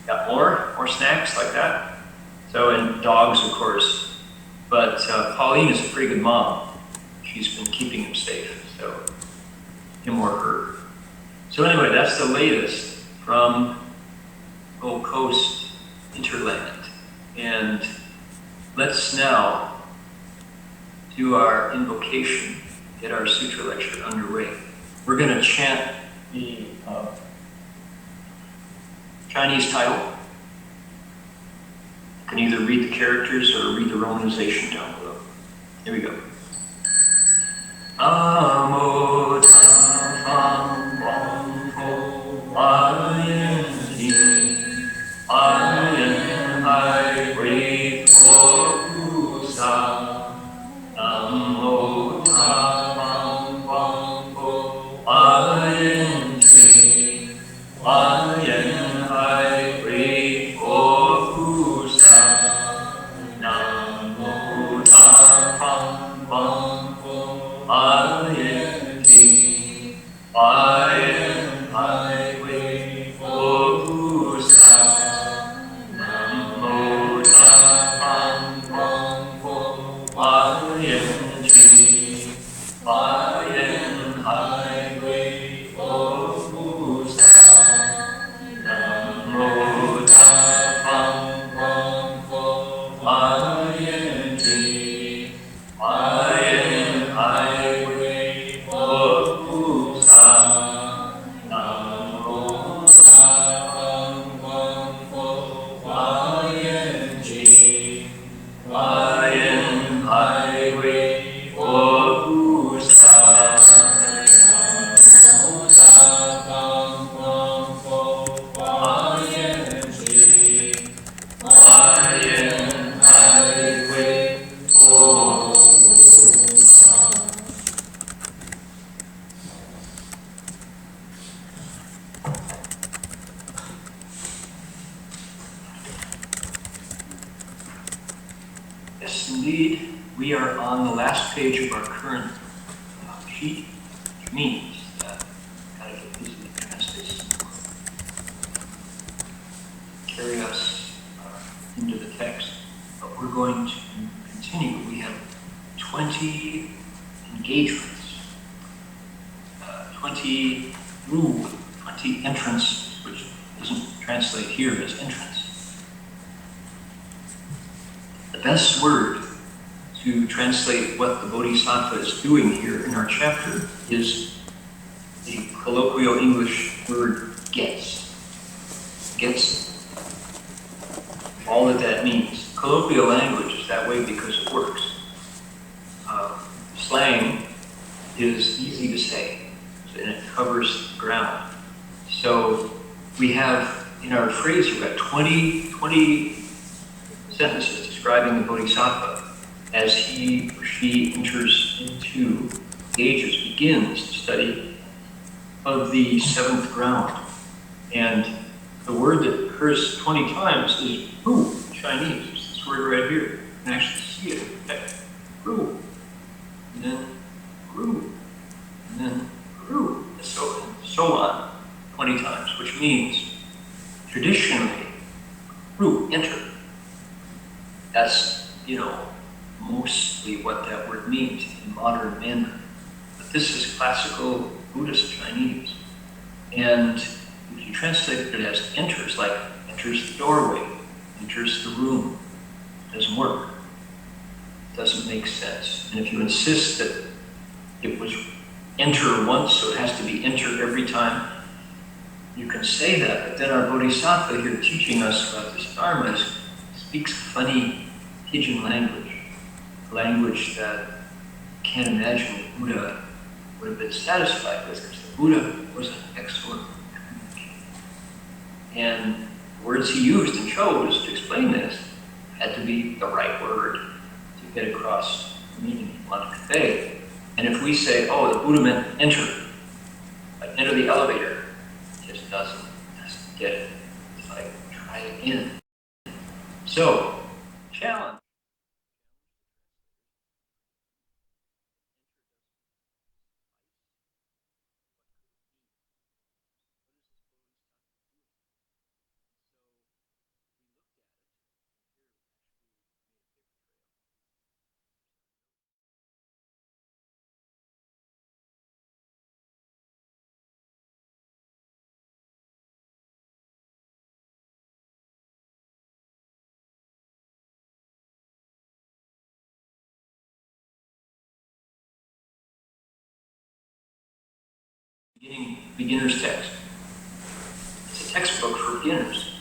Got more snacks like that. So, and dogs, of course. But Pauline is a pretty good mom. She's been keeping him safe, so him or her. So anyway, that's the latest from Gold Coast Interland. And let's now do our invocation, get our sutra lecture underway. We're going to chant the Chinese title. You can either read the characters or read the romanization down below. Here we go. Amo ta fang wang fo ayen jing ayen hai wei fo pu sa Amo ta fang wang fo ayen jing ayen hai wei fo pu sa Namo ta fang wang fo ayen jing ayen hai wei fo pu sa Namo ta fang wang fo ayen jing ayen hai wei fo pu sa Namo ta fang wang fo ayen jing ayen hai wei fo pu sa Namo ta fang wang fo ayen jing ayen hai wei fo pu sa Namo ta fang wang fo ayen jing ayen hai wei fo pu sa. Yes, indeed, we are on the last page of our current sheet, which means that I've got to get busy and translate some more. Carry us into the text, but we're going to continue. We have 20 engagements, 20 entrance, which doesn't translate here as entrance. The best word to translate what the Bodhisattva is doing here in our chapter is the colloquial English word gets. Gets all that means. Colloquial language is that way because it works. Slang is easy to say, and it covers ground. So we have, in our phrase, we've got 20 sentences describing the Bodhisattva as he or she enters into ages, begins the study of the seventh ground. And the word that occurs 20 times is ru, Chinese. It's this word right here. You can actually see it. Okay. Ru. And then ru. And then ru. And so on 20 times, which means traditionally, ru, enter. That's, mostly what that word means in modern Mandarin. But this is classical Buddhist Chinese. And if you translate it as enters, like enters the doorway, enters the room, it doesn't work. It doesn't make sense. And if you insist that it was enter once, so it has to be enter every time, you can say that, but then our Bodhisattva here teaching us about this Dharma speaks funny pigeon language that you can't imagine the Buddha would have been satisfied with, because the Buddha was an excellent communicator. And the words he used and chose to explain this had to be the right word to get across the meaning he wanted to convey. And if we say, oh, the Buddha meant enter, like enter the elevator, it just doesn't get it. It's like, try again. So, challenge. beginner's text. It's a textbook for beginners.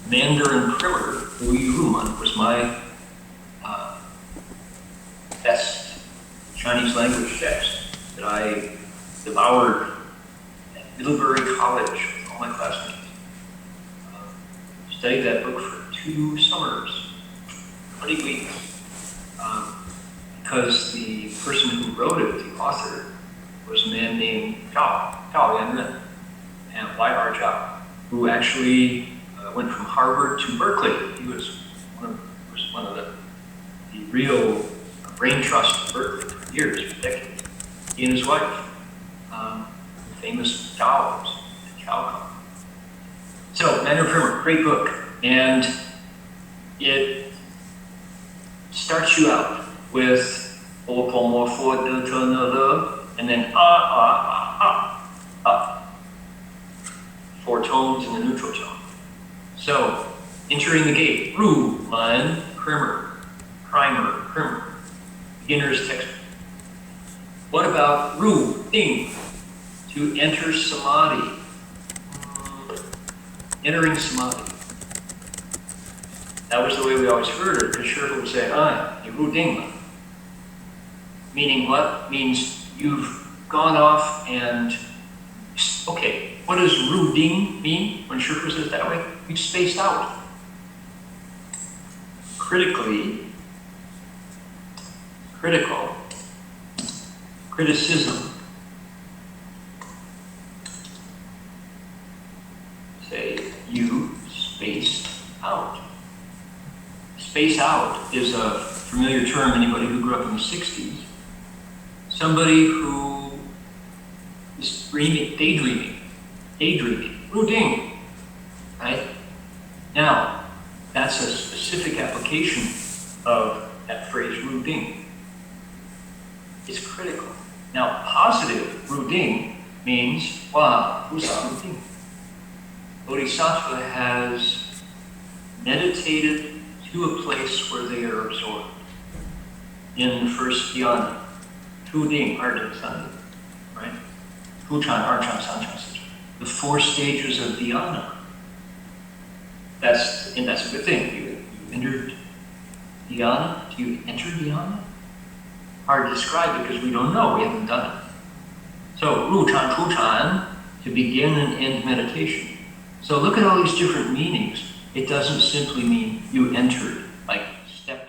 Mandarin Primer, Wu Yuman, was my best Chinese language text that I devoured at Middlebury College with all my classmates. Studied that book for 2 summers, 20 weeks, because the person who wrote it, the author, was a man named Zhao Yanren, and Y.R. Zhao, who actually went from Harvard to Berkeley. He was one of the real brain trust of Berkeley for years, for decades. He and his wife, famous Zhaos at Calcom. So, Mandarin Primer, great book, and it starts you out with and then 4 tones in the neutral tone. So, entering the gate, Ru, Man, Primer, beginner's textbook. What about Ru, Ding, to enter samadhi? Entering samadhi. That was the way we always heard it, because Sure would say, Ru Ding. Meaning what? Means you've gone off and, okay, what does Ru Ding mean when Sure says it that way? You've spaced out. Criticism. Say, you spaced out. Space out is a familiar term, anybody who grew up in the 60s. Somebody who is daydreaming, Ru-ding, right? Now, that's a specific application of that phrase, Ru-ding. It's critical. Now, positive Ru-ding means, Wa, Hu-sa, Ru-ding. Bodhisattva has meditated to a place where they are absorbed. In the first dhyana, Tu Ding, Arden Sandi, right? Fuchan, Archan, Sanchan, Sitchan. The 4 stages of dhyana. That's a good thing. You entered dhyana. Do you enter dhyana? Hard to describe because we don't know. We haven't done it. So, Ruchan, Fuchan, to begin and end meditation. So look at all these different meanings. It doesn't simply mean you entered, like stepped.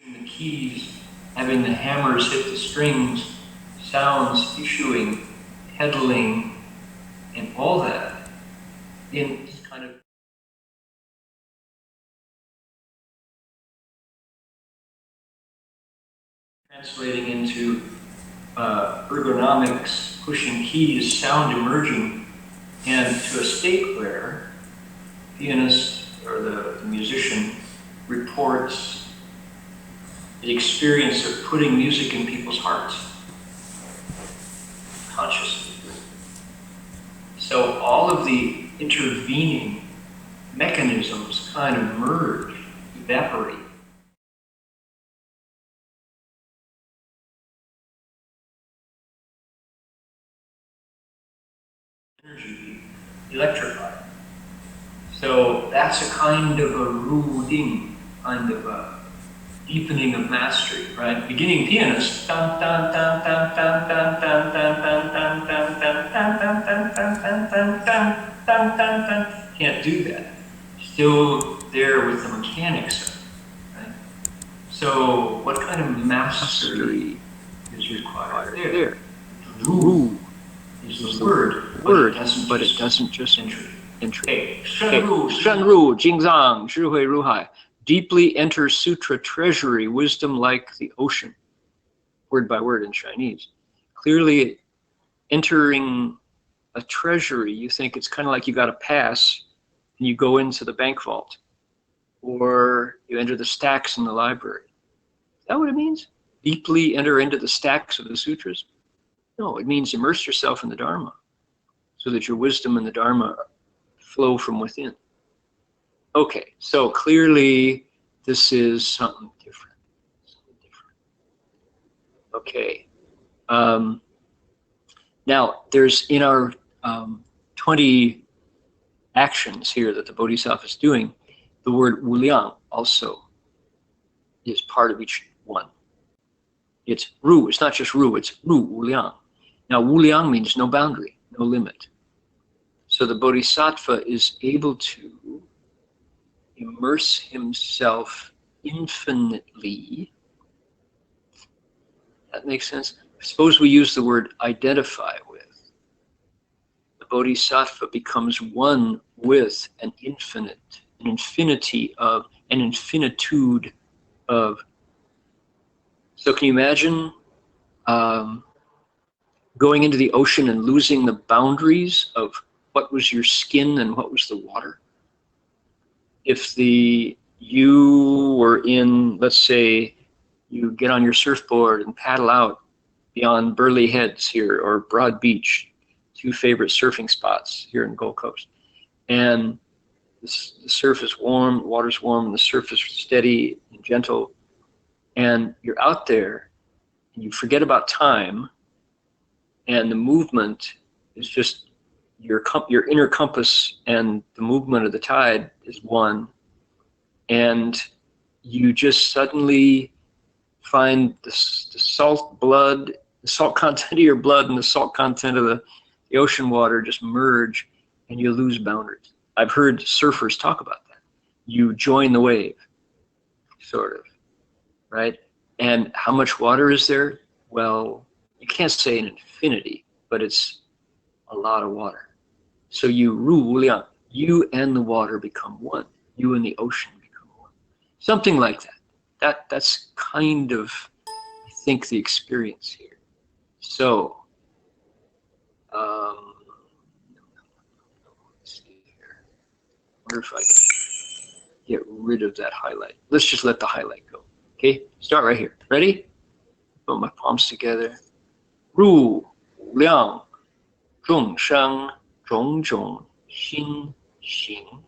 The keys, having the hammers hit the strings, sounds issuing, pedaling, and all that in this kind of translating into ergonomics, pushing keys, sound emerging, and to a state where the pianist or the musician reports the experience of putting music in people's hearts, consciously. So all of the intervening mechanisms kind of merge, evaporate. Energy electrified. So that's a kind of a Ru-ding, kind of a deepening of mastery, right? Beginning pianist, can't do that. Still there with the mechanics of it. So what kind of mastery is required there? Ru is the word, but it doesn't just enter. Okay. 深入经藏智慧如海 deeply enter sutra treasury, wisdom like the ocean, word by word in Chinese. Clearly entering a treasury, you think it's kind of like you got a pass and you go into the bank vault, or you enter the stacks in the library. Is that what it means? Deeply enter into the stacks of the sutras? No, it means immerse yourself in the Dharma so that your wisdom and the Dharma flow from within. Okay, so clearly this is something different. Okay. Now, there's in our 20 actions here that the Bodhisattva is doing, the word wuliang also is part of each one. It's ru, it's not just ru, it's ru, wuliang. Now, wuliang means no boundary, no limit. So the Bodhisattva is able to immerse himself infinitely. That makes sense? Suppose we use the word identify with. The Bodhisattva becomes one with an infinite, an infinity of, an infinitude of. So can you imagine going into the ocean and losing the boundaries of what was your skin and what was the water? If you were in, let's say, you get on your surfboard and paddle out beyond Burley Heads here, or Broad Beach, 2 favorite surfing spots here in Gold Coast. And the surf is warm, the water's warm, and the surf is steady and gentle. And you're out there, and you forget about time, and the movement is just your inner compass, and the movement of the tide is one. And you just suddenly find the salt blood, the salt content of your blood and the salt content of the ocean water just merge, and you lose boundaries. I've heard surfers talk about that. You join the wave, sort of, right? And how much water is there? Well, you can't say an infinity, but it's a lot of water. So you ru liang, you and the water become one. You and the ocean become one. Something like that. That's kind of, I think, the experience here. So, let's see here. I wonder if I can get rid of that highlight. Let's just let the highlight go. Okay, start right here. Ready? Put my palms together. Ru liang zhong sheng zhong zhong xin xing.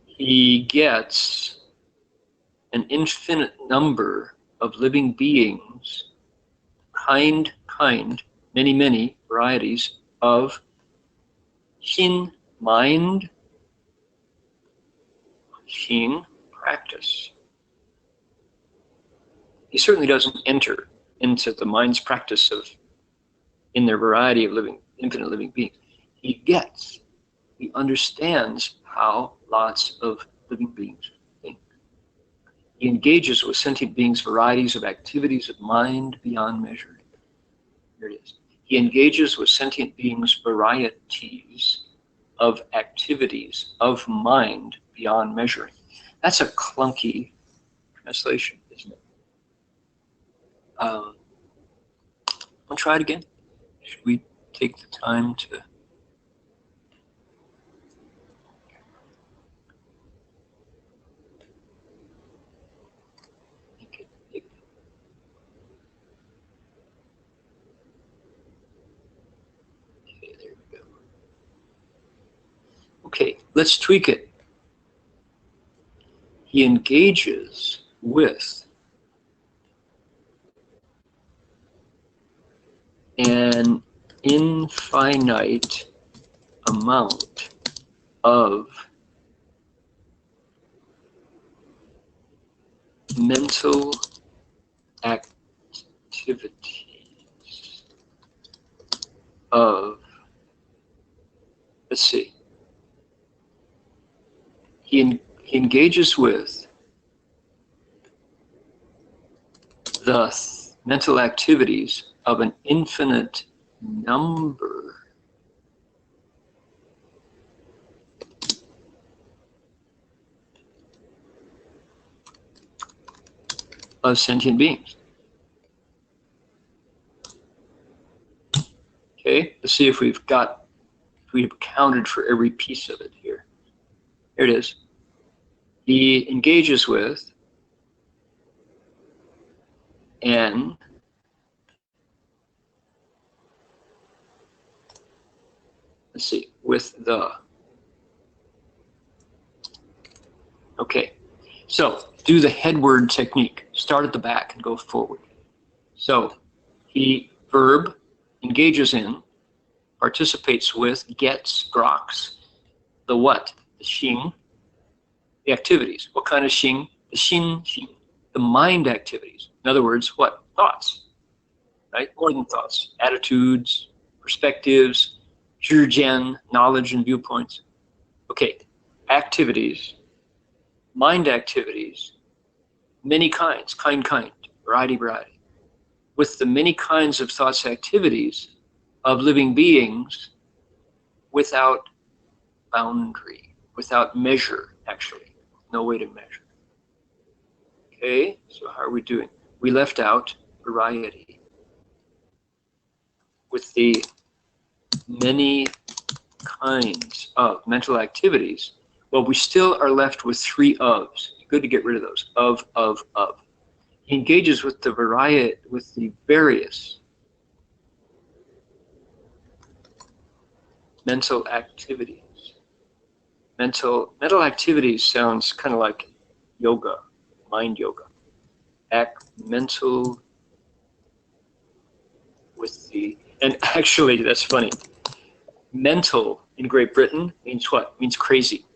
He gets an infinite number of living beings, kind, many varieties of xin, mind, xing, practice. He certainly doesn't enter into the mind's practice of, in their variety of living, infinite living beings. He understands how lots of living beings think. He engages with sentient beings varieties of activities of mind beyond measure. Here it is. He engages with sentient beings varieties of activities of mind beyond measuring. That's a clunky translation, isn't it? I'll try it again. Should we take the time to make it big? Okay, there we go. Okay, let's tweak it. He engages with an infinite amount of mental activities of, let's see, he engages with the mental activities of an infinite number of sentient beings. Okay, let's see if we've accounted for every piece of it here. Here it is. He engages with N let's see, with the. Okay, so do the headword technique. Start at the back and go forward. So he verb engages in, participates with, gets, groks, the what? The xing, the activities. What kind of xing? The xing. The mind activities. In other words, what? Thoughts, right? More than thoughts. Attitudes, perspectives, zhijian, knowledge and viewpoints. Okay, activities, mind activities, many kinds, kind, variety. With the many kinds of thoughts, activities of living beings without boundary, without measure, actually. No way to measure. Okay, so how are we doing? We left out variety. With the many kinds of mental activities, well, we still are left with three ofs. Good to get rid of those. Of. He engages with the variety, with the various mental activities. Mental activities sounds kind of like yoga, mind yoga. Mental with the, and actually that's funny. Mental in Great Britain means what? Means crazy.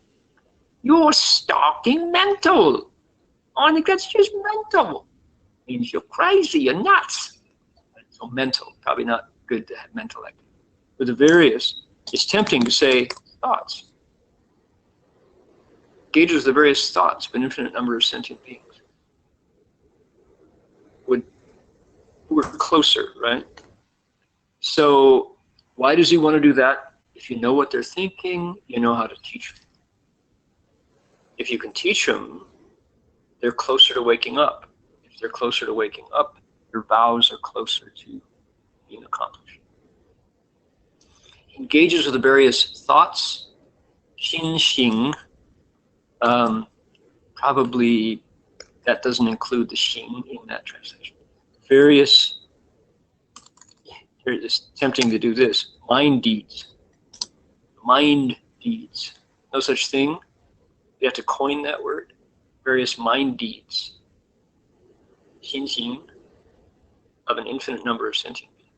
You're stalking mental. I think that's just mental. Means you're crazy, you're nuts. So mental, probably not good to have mental activity. With the various, it's tempting to say thoughts. Engages the various thoughts of an infinite number of sentient beings. We're closer, right? So why does he want to do that? If you know what they're thinking, you know how to teach them. If you can teach them, they're closer to waking up. If they're closer to waking up, your vows are closer to being accomplished. He engages with the various thoughts, xing. Probably that doesn't include the xing in that translation. Various, it's tempting to do this, mind deeds. Mind deeds. No such thing. You have to coin that word. Various mind deeds. Xing of an infinite number of sentient beings.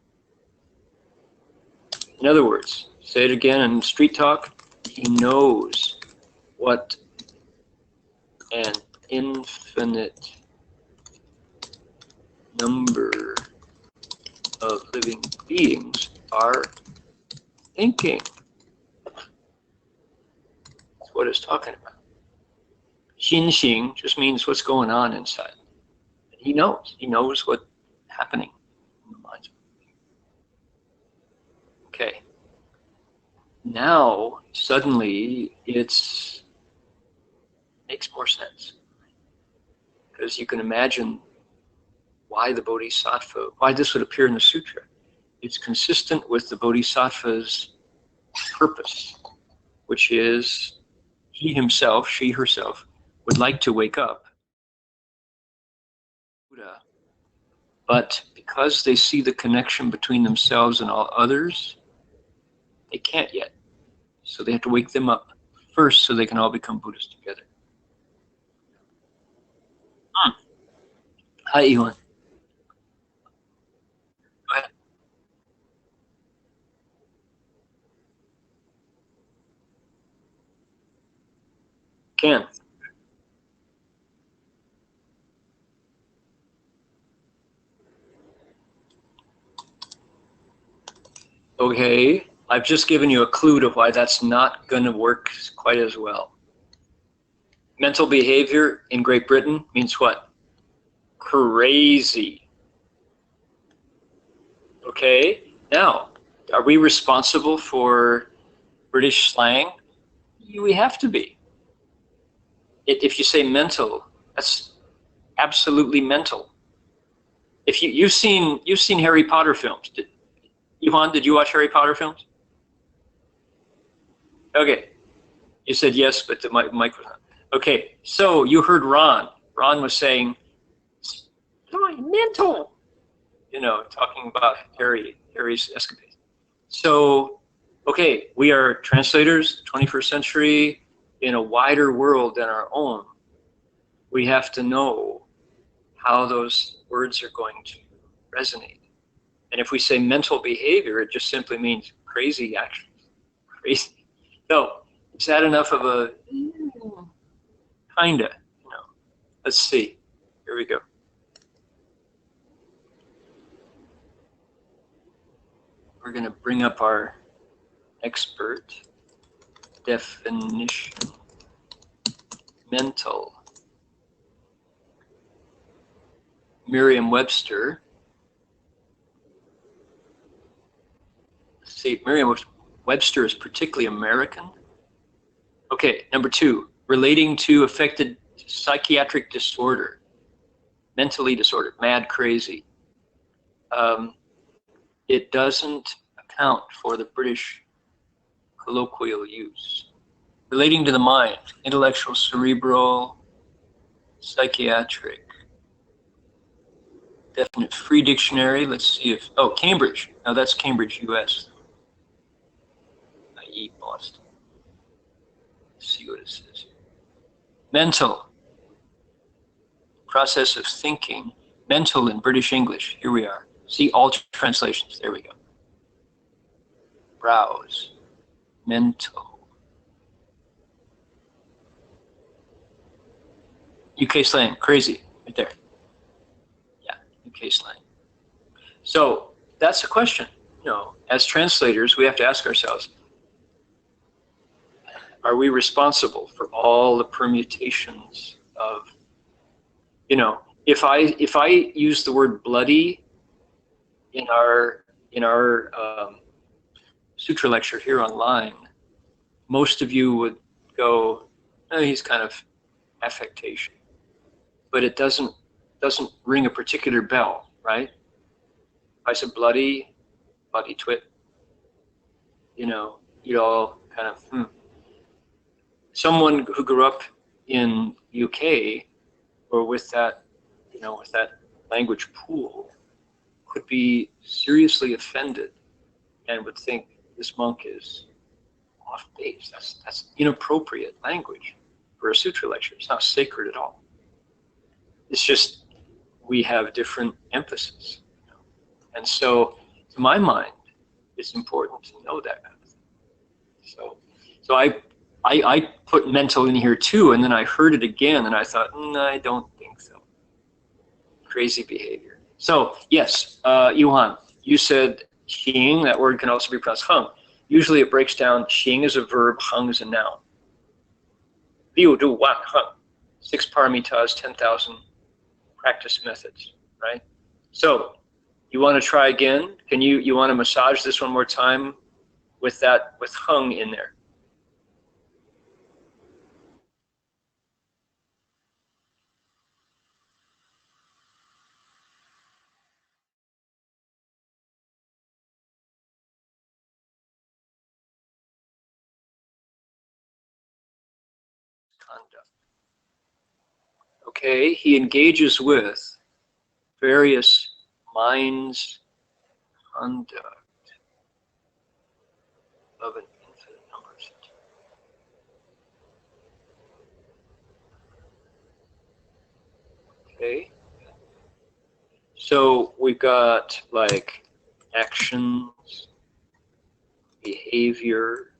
In other words, say it again in street talk, he knows what an infinite number of living beings are thinking. That's what it's talking about. Xing just means what's going on inside. And he knows what's happening in the minds of people. Okay. Now, suddenly, it makes more sense. Because you can imagine why the Bodhisattva, why this would appear in the sutra. It's consistent with the Bodhisattva's purpose, which is he himself, she herself, would like to wake up, Buddha, but because they see the connection between themselves and all others, they can't yet. So they have to wake them up first so they can all become Buddhists together. Hi, Ewan. Go ahead. Ken. Okay, I've just given you a clue to why that's not going to work quite as well. Mental behavior in Great Britain means what? Crazy. Okay, now, are we responsible for British slang? We have to be. If you say mental, that's absolutely mental. If you've seen Harry Potter films, Yuhan, did you watch Harry Potter films? Okay, you said yes, but the mic was on. Okay, so you heard Ron. Ron was saying, mental, talking about Harry's escapades. So, okay, we are translators, 21st century, in a wider world than our own. We have to know how those words are going to resonate. And if we say mental behavior, it just simply means crazy actions. Crazy. So, is that enough of a kinda? Let's see. Here we go. We're going to bring up our expert definition. Mental. Merriam-Webster. See, Merriam-Webster is particularly American. Okay, number 2, relating to affected psychiatric disorder, mentally disordered, mad, crazy. It doesn't account for the British colloquial use. Relating to the mind, intellectual, cerebral, psychiatric. Definite free dictionary. Let's see if, Cambridge. Now that's Cambridge, US. i.e. Boston. Let's see what it says here. Mental. Process of thinking. Mental in British English. Here we are. See all translations. There we go. Browse. Mental. UK slang. Crazy. Right there. Yeah, UK slang. So that's the question. As translators, we have to ask ourselves, are we responsible for all the permutations of, if I use the word bloody in our sutra lecture here online, most of you would go, oh, he's kind of affectation, but it doesn't ring a particular bell, right? If I said bloody twit, you'd all kind of, Someone who grew up in UK or with that, with that language pool could be seriously offended and would think this monk is off base. That's inappropriate language for a sutra lecture. It's not sacred at all. It's just we have different emphasis. And so, to my mind, it's important to know that kind of thing. So I put mental in here too, and then I heard it again, and I thought, I don't think so. Crazy behavior. So yes, Yuhan, you said xing. That word can also be pronounced hung. Usually it breaks down. Xing is a verb, hung is a noun. Liu du wan hung. 6 paramitas, 10,000 practice methods, right? So you want to try again? Can you want to massage this one more time with hung in there? Conduct. Okay, he engages with various minds, conduct of an infinite number of such. Okay, so we've got like actions, behavior,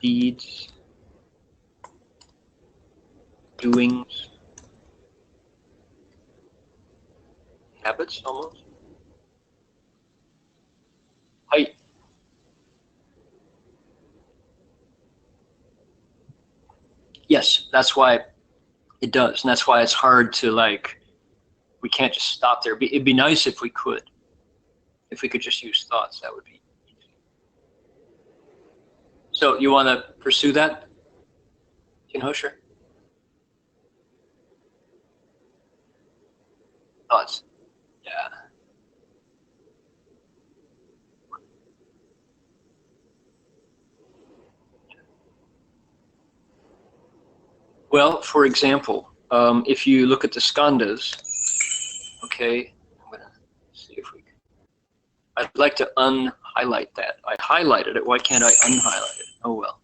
deeds, doings, habits almost. Height. Yes, that's why it does, and that's why it's hard to like. We can't just stop there. It'd be nice if we could. If we could just use thoughts, that would be easy. So you want to pursue that, Heng Sure? Thoughts. Yeah. Well, for example, if you look at the skandhas, okay, I'm gonna see if we can. I'd like to unhighlight that. I highlighted it. Why can't I unhighlight it? Oh well.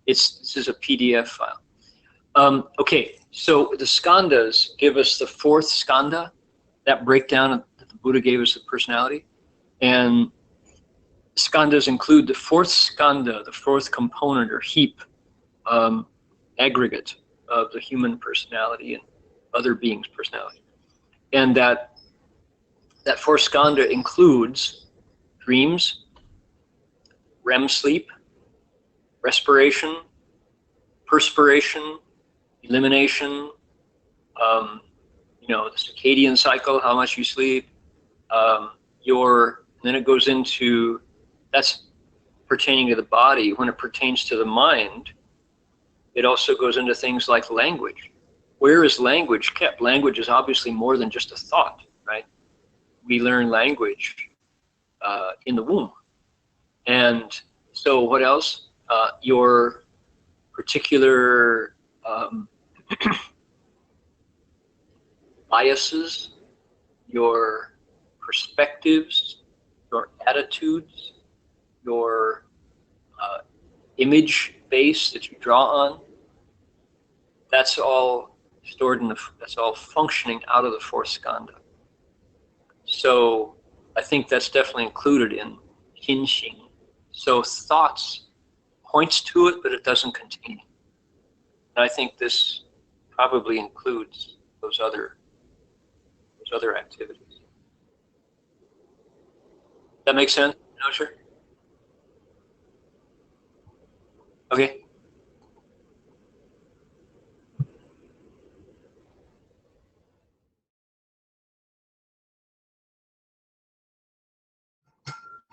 This is a PDF file. Okay, so the skandhas give us the fourth skandha, that breakdown that the Buddha gave us the personality, and skandhas include the fourth skandha, the fourth component or heap, aggregate of the human personality and other beings' personality, and that fourth skandha includes dreams, REM sleep, respiration, perspiration, elimination, the circadian cycle, how much you sleep, then it goes into, that's pertaining to the body. When it pertains to the mind, it also goes into things like language. Where is language kept? Language is obviously more than just a thought, right? We learn language in the womb. And so what else? Your particular biases, your perspectives, your attitudes, your image base that you draw on, that's all stored that's all functioning out of the fourth skandha. So I think that's definitely included in Hinxing. So thoughts points to it, but it doesn't contain it. And I think this probably includes those other activities. That makes sense? No, sure. Okay.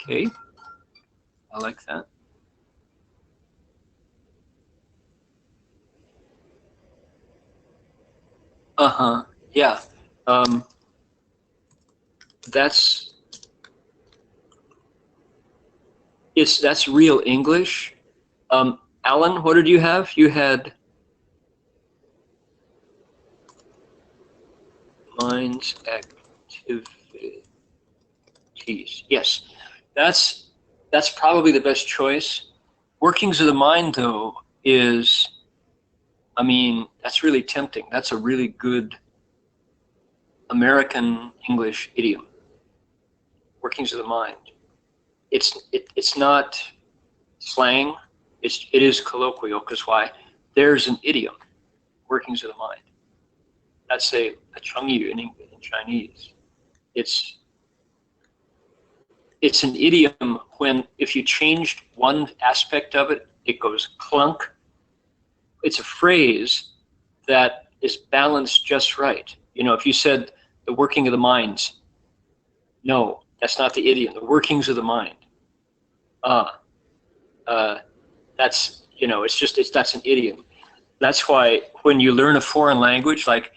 Okay. I like that. Uh-huh. Yeah. Um, that's that's real English. Alan, what did you have? You had mind's activities. Yes. That's probably the best choice. Workings of the mind, though, is, I mean, that's really tempting. That's a really good American English idiom. Workings of the mind. It's not slang. It is colloquial, because why? There's an idiom. Workings of the mind. That's a chengyu in Chinese. It's an idiom when, if you changed one aspect of it, it goes clunk. It's a phrase that is balanced just right. If you said the working of the minds, no, that's not the idiom. The workings of the mind. That's, that's an idiom. That's why when you learn a foreign language, like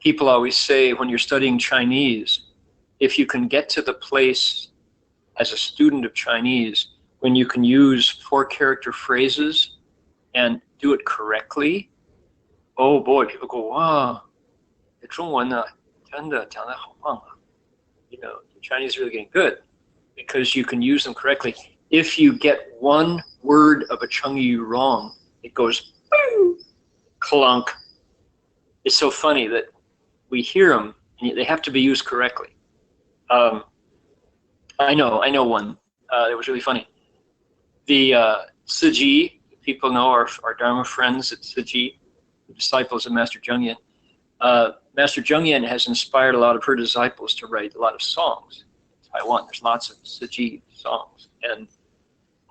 people always say when you're studying Chinese, if you can get to the place as a student of Chinese when you can use 4-character phrases and do it correctly, oh boy, people go, wow, 中文呢真的讲得好棒啊. The Chinese are really getting good because you can use them correctly. If you get one word of a chengyu wrong, it goes clunk. It's so funny that we hear them and they have to be used correctly. I know one. It was really funny. The Siji, people know our Dharma friends at Siji, the disciples of Master Zheng Yen. Master Zheng Yen has inspired a lot of her disciples to write a lot of songs in Taiwan. There's lots of Siji songs, and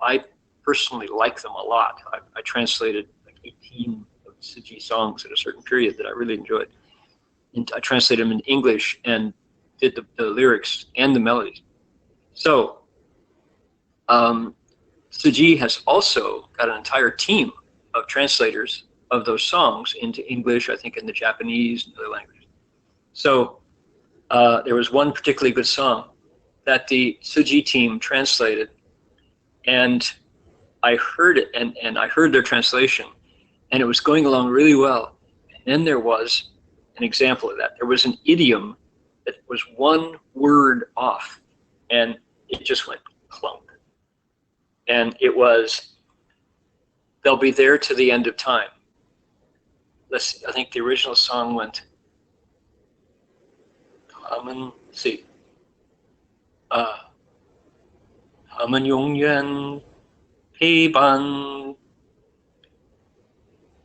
I personally like them a lot. I translated like 18 Tzu songs at a certain period that I really enjoyed. And I translated them in English and did the lyrics and the melodies. So Tzu has also got an entire team of translators of those songs into English, I think, in the Japanese and other languages. So there was one particularly good song that the Tzu team translated, and I heard it, and I heard their translation, and it was going along really well. And then there was an example of that. There was an idiom that was one word off, and it just went clunk. And it was, they'll be there to the end of time. I think the original song went, let's see, 他们永远陪伴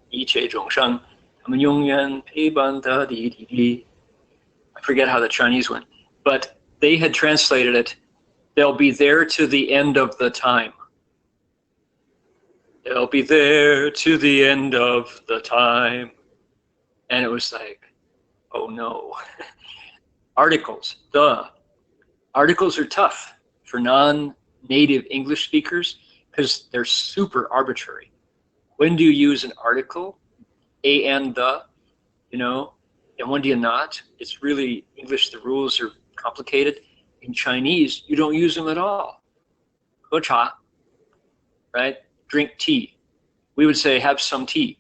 一切众生，他们永远陪伴的滴滴滴. I forget how the Chinese went, but they had translated it, they'll be there to the end of the time. They'll be there to the end of the time. And it was like, oh no. Articles, duh. Articles are tough for non-native English speakers because they're super arbitrary. When do you use an article? A and the, you know, and when do you not? It's really, English, the rules are complicated. In Chinese, you don't use them at all. 喝茶, right? Drink tea. We would say have some tea.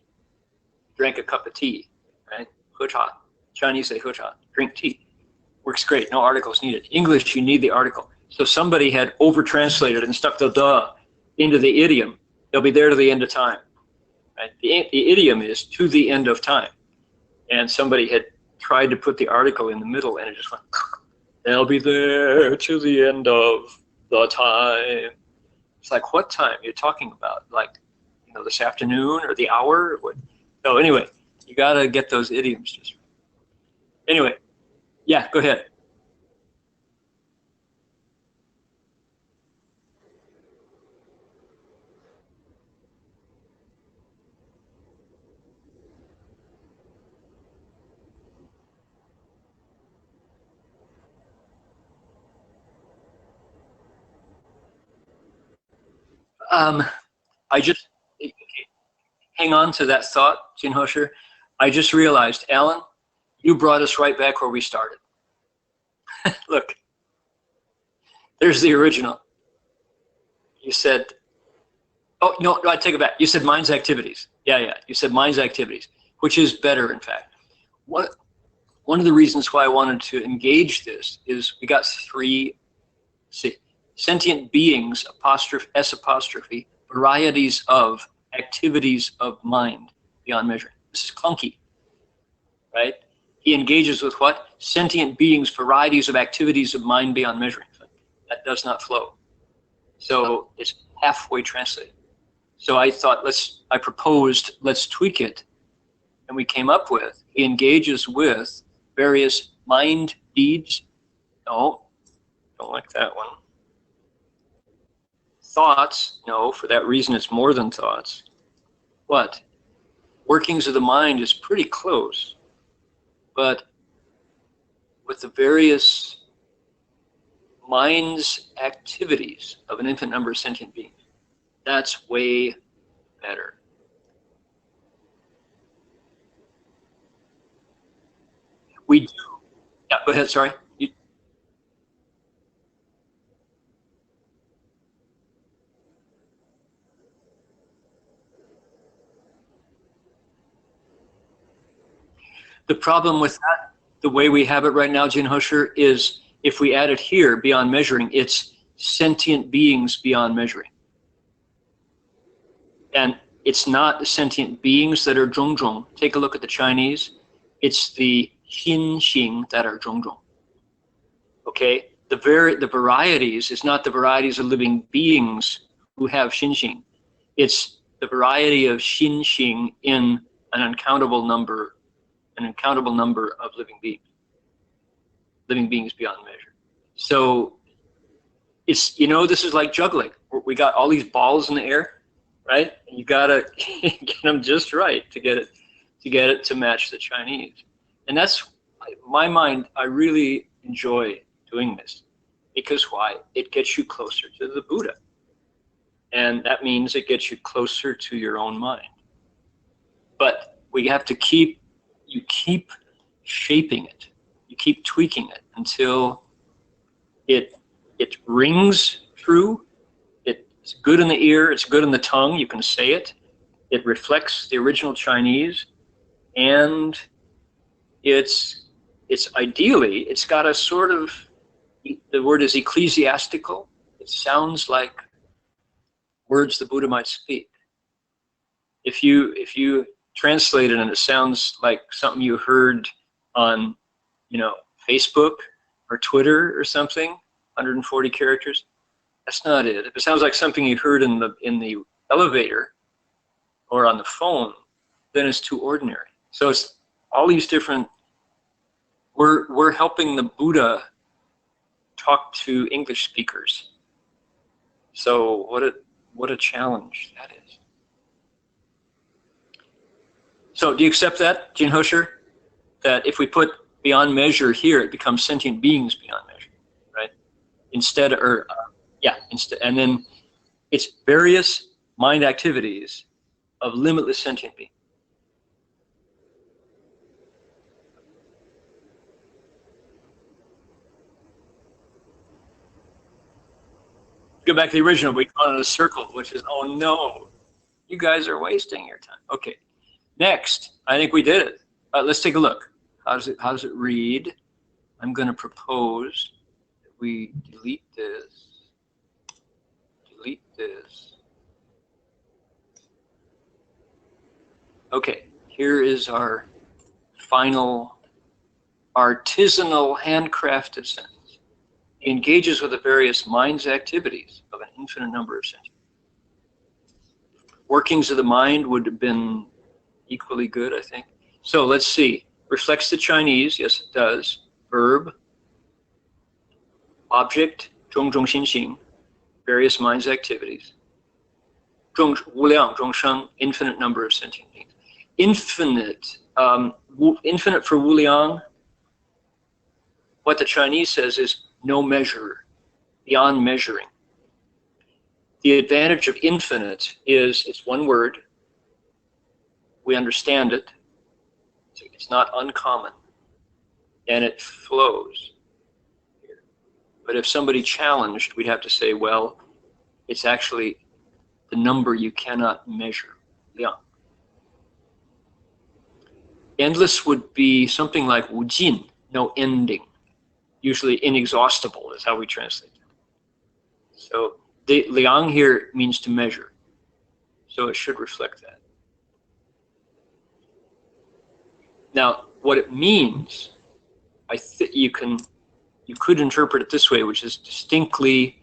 Drink a cup of tea, right? 喝茶. Chinese say 喝茶, drink tea. Works great, no articles needed. English, you need the article. So somebody had over-translated and stuck the "the" into the idiom. They'll be there to the end of time. Right? The idiom is to the end of time. And somebody had tried to put the article in the middle, and it just went, they'll be there to the end of the time. It's like, what time you're talking about? Like, you know, this afternoon or the hour? Or what? So anyway, you got to get those idioms just right. Anyway, yeah, go ahead. I just, hang on to that thought, Jinhosher. I just realized, Alan, you brought us right back where we started. Look, there's the original. You said, oh, no, I take it back. You said mind's activities. Yeah. You said mind's activities, which is better, in fact. One of the reasons why I wanted to engage this is we got three sentient beings, S apostrophe, varieties of activities of mind beyond measuring. This is clunky, right? He engages with what? Sentient beings, varieties of activities of mind beyond measuring. That does not flow. So it's halfway translated. So I thought, I proposed, let's tweak it. And we came up with, he engages with various mind deeds. No, don't like that one. Thoughts, no, for that reason it's more than thoughts. What? Workings of the mind is pretty close, but with the various mind's activities of an infinite number of sentient beings, that's way better. We do. Yeah, go ahead, sorry. The problem with that, the way we have it right now, Jinhosher, is if we add it here, beyond measuring, it's sentient beings beyond measuring. And it's not the sentient beings that are zhongzhong. Take a look at the Chinese. It's the xin xing that are zhongzhong. Okay? The varieties is not the varieties of living beings who have xin xing. It's the variety of xin xing in an uncountable number of living beings beyond measure. So it's, you know, this is like juggling. We got all these balls in the air, right? And you gotta get them just right to get it. to get it to match the Chinese. And that's, in my mind, I really enjoy doing this. Because why? It gets you closer to the Buddha. And that means it gets you closer to your own mind. But we have to keep shaping it. You keep tweaking it until it rings true. It's good in the ear, it's good in the tongue, you can say it. It reflects the original Chinese, and it's ideally, it's got a sort of, the word is ecclesiastical. It sounds like words the Buddha might speak. If you translate it and it sounds like something you heard on, Facebook or Twitter or something, 140 characters, that's not it. If it sounds like something you heard in the elevator or on the phone, then it's too ordinary. So it's all these different. We're helping the Buddha talk to English speakers. So what a challenge that is. So do you accept that, Heng Sure? That if we put beyond measure here, it becomes sentient beings beyond measure, right? Instead, and then it's various mind activities of limitless sentient being. Go back to the original, we call it a circle, which is, oh no, you guys are wasting your time. Okay, next, I think we did it. Let's take a look. How does it read? I'm going to propose that we delete this. Okay, here is our final artisanal handcrafted sentence. He engages with the various mind's activities of an infinite number of sentients. Workings of the mind would have been equally good, I think. So let's see. Reflects the Chinese, yes it does. Verb, object, 种种心行, various mind's activities. 无量众生, infinite number of sentient beings. Infinite, infinite for Wu Liang, what the Chinese says is no measure, beyond measuring. The advantage of infinite is it's one word, we understand it, it's not uncommon, and it flows. But if somebody challenged, we'd have to say, well, it's actually the number you cannot measure. Yeah. Endless would be something like 无尽, no ending. Usually inexhaustible is how we translate it. So the liang here means to measure. So it should reflect that. Now, what it means, you could interpret it this way, which is distinctly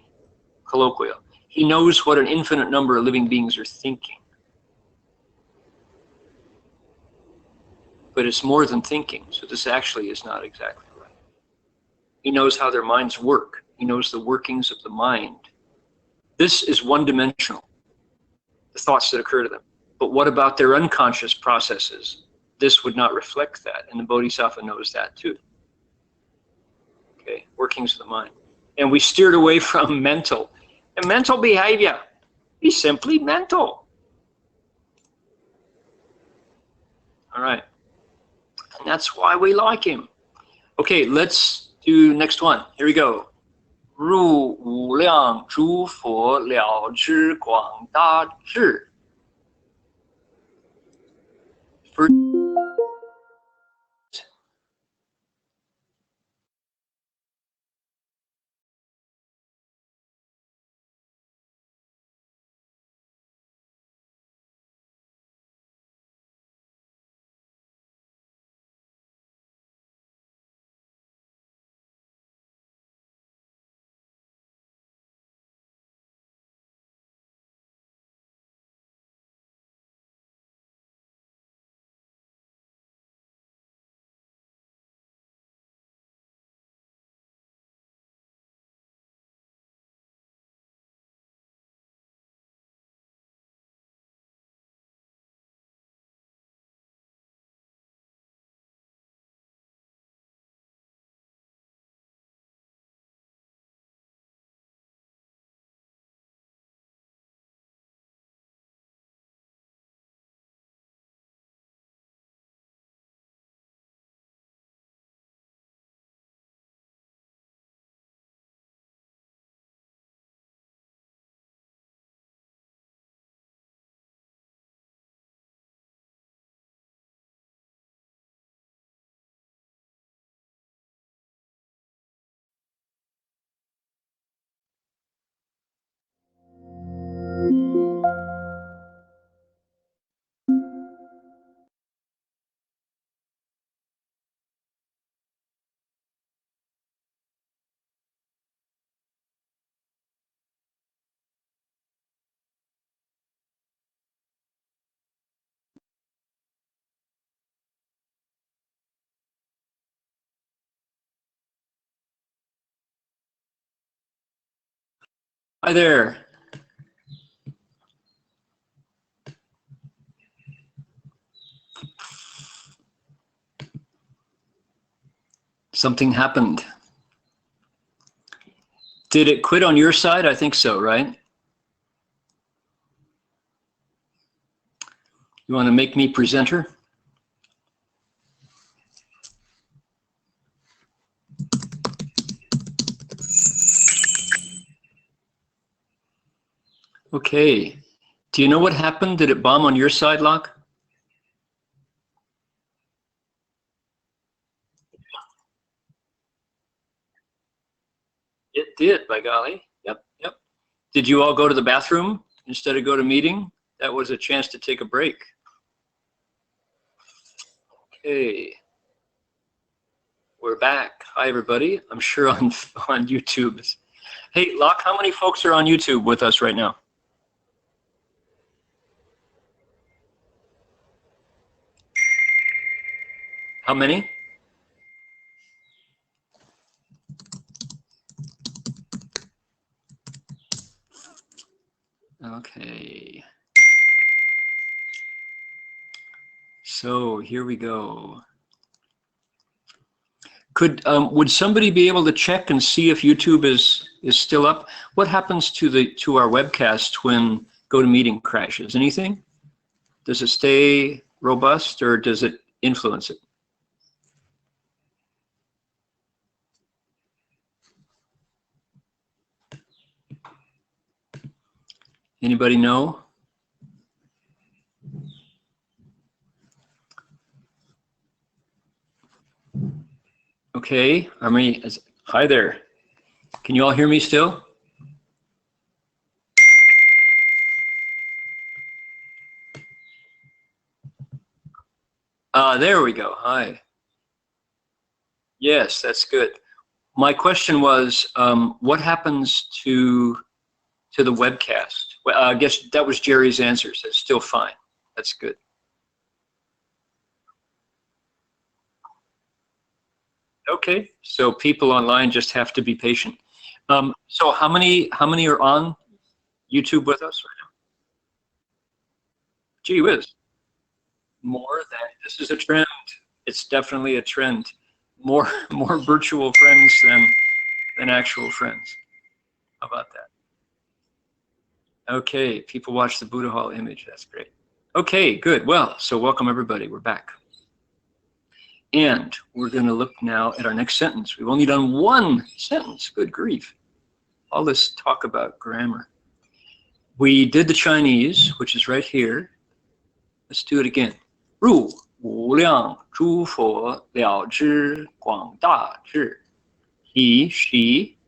colloquial. He knows what an infinite number of living beings are thinking. But it's more than thinking, so this actually is not exactly right. He knows how their minds work. He knows the workings of the mind. This is one-dimensional, the thoughts that occur to them. But what about their unconscious processes? This would not reflect that, and the Bodhisattva knows that too. Okay, workings of the mind. And we steered away from mental. And mental behavior, he's simply mental. All right. And that's why we like him. Okay, let's do next one. Here we go. 入无量诸佛了知广大智. Hi there. Something happened. Did it quit on your side? I think so, right? You want to make me presenter? Okay. Do you know what happened? Did it bomb on your side, Locke? It did, by golly. Yep, yep. Did you all go to the bathroom instead of go to meeting? That was a chance to take a break. Okay. We're back. Hi, everybody. I'm sure on YouTube. Hey, Locke, how many folks are on YouTube with us right now? How many? Okay. So here we go. Would somebody be able to check and see if YouTube is still up? What happens to our webcast when GoToMeeting crashes? Anything? Does it stay robust or does it influence it? Anybody know? Okay, hi there. Can you all hear me still? There we go, hi. Yes, that's good. My question was, what happens to the webcast? Well, I guess that was Jerry's answer, so it's still fine. That's good. Okay, so people online just have to be patient. So how many are on YouTube with us right now? Gee whiz, more than this is a trend. It's definitely a trend. More virtual friends than actual friends. How about that? Okay, people watch the Buddha Hall image. That's great. Okay, good. Well, so welcome everybody. We're back. And we're going to look now at our next sentence. We've only done one sentence. Good grief. All this talk about grammar. We did the Chinese, which is right here. Let's do it again. 入无量诸佛了知广大智. He, she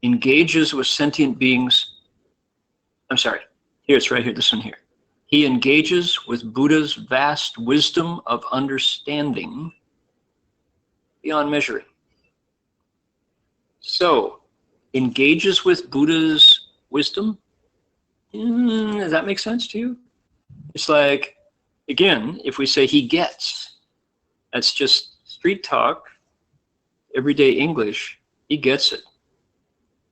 engages with sentient beings. I'm sorry. Here, it's right here, this one here. He engages with Buddha's vast wisdom of understanding beyond measuring. So, engages with Buddha's wisdom? Does that make sense to you? It's like, again, if we say he gets, that's just street talk, everyday English, he gets it.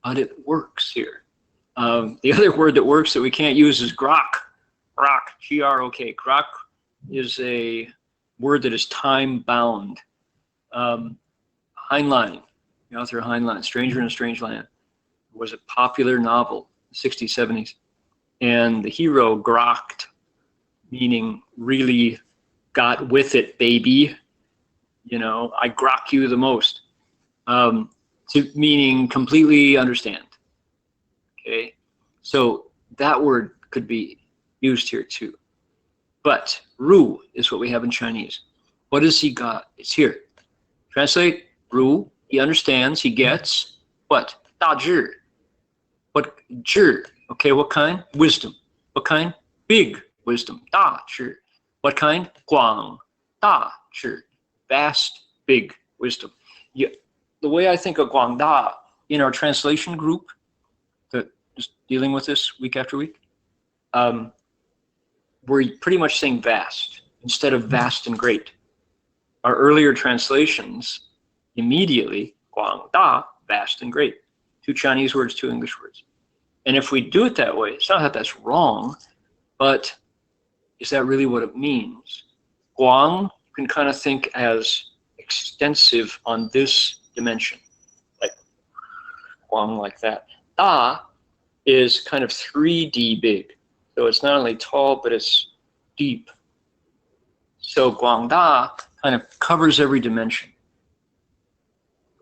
But it works here. The other word that works that we can't use is grok. Grok, G-R-O-K. Grok is a word that is time-bound. Heinlein, the author of Heinlein, Stranger in a Strange Land, was a popular novel, 60s, 70s. And the hero grokked, meaning really got with it, baby. You know, I grok you the most. Meaning completely understand. Okay, so that word could be used here too. But ru is what we have in Chinese. What has he got? It's here. Translate ru, he understands, he gets. What? Da zhi. What? Zhi. Okay, what kind? Wisdom. What kind? Big wisdom. Da zhi. What kind? Guang. Da zhi. Vast, big wisdom. Yeah, the way I think of Guang Da in our translation group, that just dealing with this week after week, we're pretty much saying vast instead of vast and great. Our earlier translations immediately, Guang Da, vast and great. Two Chinese words, two English words. And if we do it that way, it's not that that's wrong, but is that really what it means? Guang, you can kind of think as extensive on this dimension, like Guang like that. Da is kind of 3D big. So it's not only tall, but it's deep. So Guang Da kind of covers every dimension.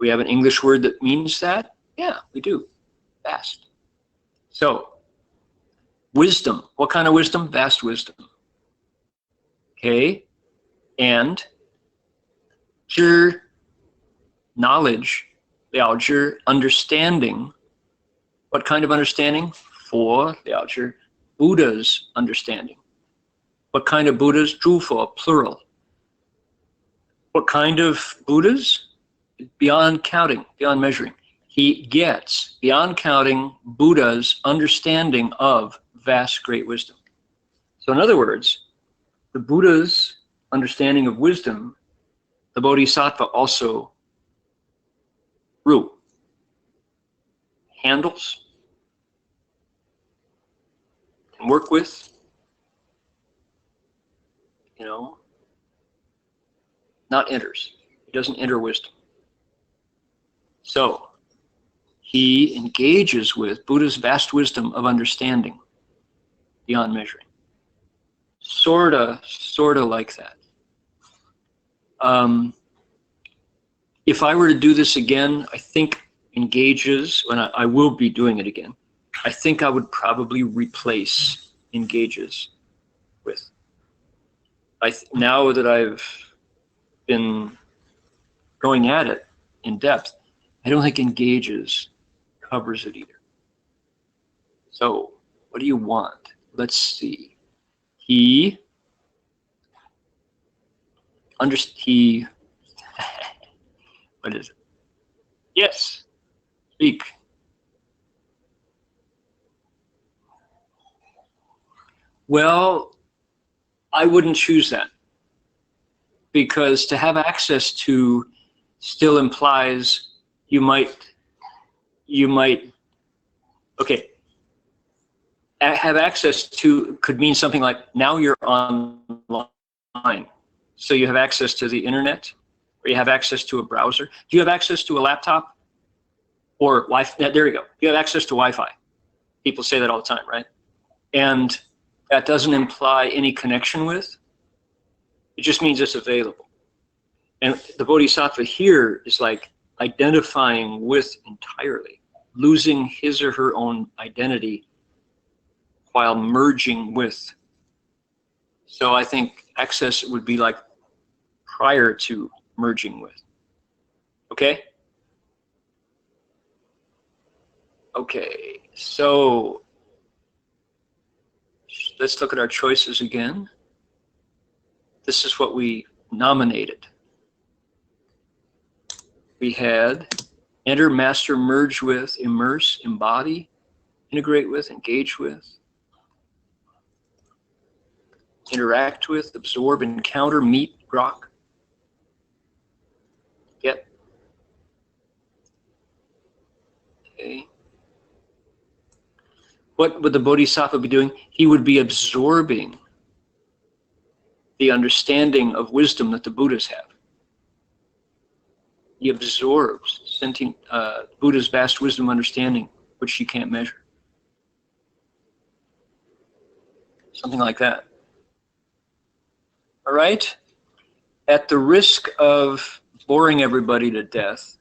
We have an English word that means that? Yeah, we do. Vast. So, wisdom. What kind of wisdom? Vast wisdom. Okay? And zhi, knowledge, liao zhi, understanding. What kind of understanding? For liao zhi, Buddha's understanding. What kind of Buddhas? Zhufo, plural. What kind of Buddhas? Beyond counting, beyond measuring. He gets, beyond counting, Buddha's understanding of vast, great wisdom. So in other words, the Buddha's understanding of wisdom, the Bodhisattva also handles, can work with, not enters. He doesn't enter wisdom. So he engages with Buddha's vast wisdom of understanding beyond measuring. Sorta like that. If I were to do this again, I think engages, and I will be doing it again, I think I would probably replace engages with. Now that I've been going at it in depth, I don't think engages covers it either. So what do you want? Let's see. He what is it? Yes, speak. Well, I wouldn't choose that, because to have access to still implies you might, okay, have access to could mean something like now you're online. So you have access to the internet, or you have access to a browser. Do you have access to a laptop or Wi-Fi? There you go. You have access to Wi-Fi. People say that all the time, right? And that doesn't imply any connection with. It just means it's available. And the Bodhisattva here is like identifying with entirely, losing his or her own identity while merging with. So I think access would be like prior to merging with. Okay? Okay, so let's look at our choices again. This is what we nominated. We had enter, master, merge with, immerse, embody, integrate with, engage with, interact with, absorb, encounter, meet, grok, get. Okay. What would the Bodhisattva be doing? He would be absorbing the understanding of wisdom that the Buddhas have. He absorbs Buddha's vast wisdom understanding, which you can't measure. Something like that. All right? At the risk of boring everybody to death,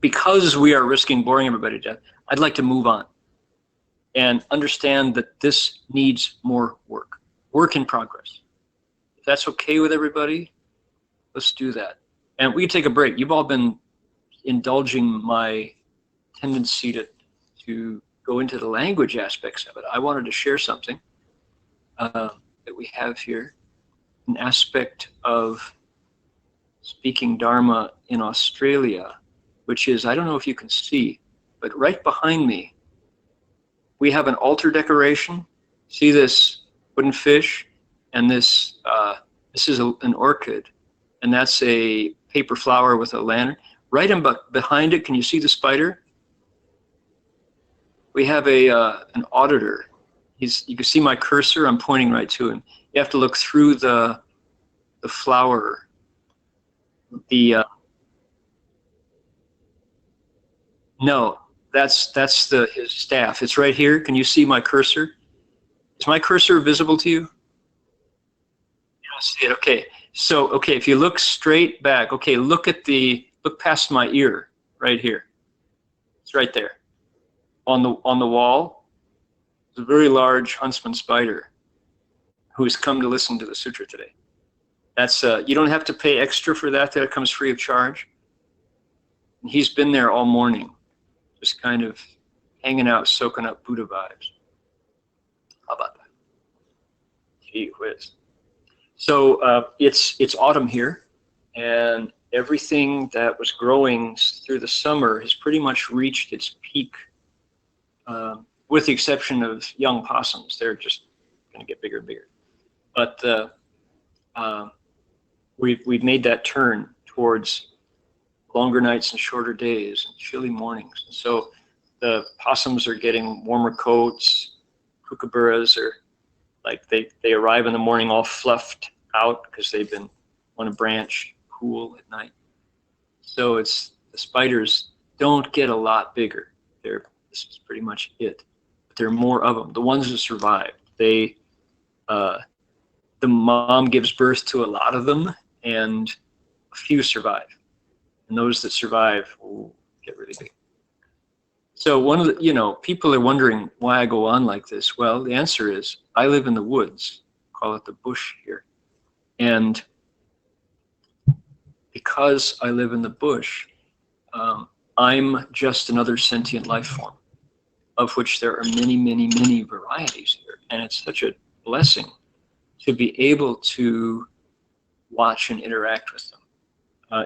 because we are risking boring everybody to death, I'd like to move on and understand that this needs more work. Work in progress. If that's okay with everybody, let's do that. And we can take a break. You've all been indulging my tendency to go into the language aspects of it. I wanted to share something that we have here, an aspect of speaking Dharma in Australia, which is, I don't know if you can see, but right behind me, we have an altar decoration. See this wooden fish? And this is an orchid, and that's a paper flower with a lantern. Right behind it, can you see the spider? we have a an auditor. You can see my cursor. I'm pointing right to him. You have to look through the flower. The no, that's his staff. It's right here. Can you see my cursor? Is my cursor visible to you? You don't see it. Okay. So okay, if you look straight back, okay, look past my ear right here. It's right there on the wall. There's a very large huntsman spider who has come to listen to the sutra today. That's you don't have to pay extra for that. That comes free of charge. And he's been there all morning, just kind of hanging out, soaking up Buddha vibes. How about that? Gee whiz. So it's autumn here, and everything that was growing through the summer has pretty much reached its peak, with the exception of young possums. They're just going to get bigger and bigger. But we've made that turn towards longer nights and shorter days and chilly mornings. So the possums are getting warmer coats. Kookaburras are like they arrive in the morning all fluffed out because they've been on a branch cool at night. So it's the spiders don't get a lot bigger. This is pretty much it. But there are more of them. The ones that survive, the mom gives birth to a lot of them, and a few survive. And those that survive will get really big. So one of the, people are wondering why I go on like this. Well, the answer is I live in the woods, call it the bush here. And because I live in the bush, I'm just another sentient life form, of which there are many, many, many varieties here. And it's such a blessing to be able to watch and interact with them.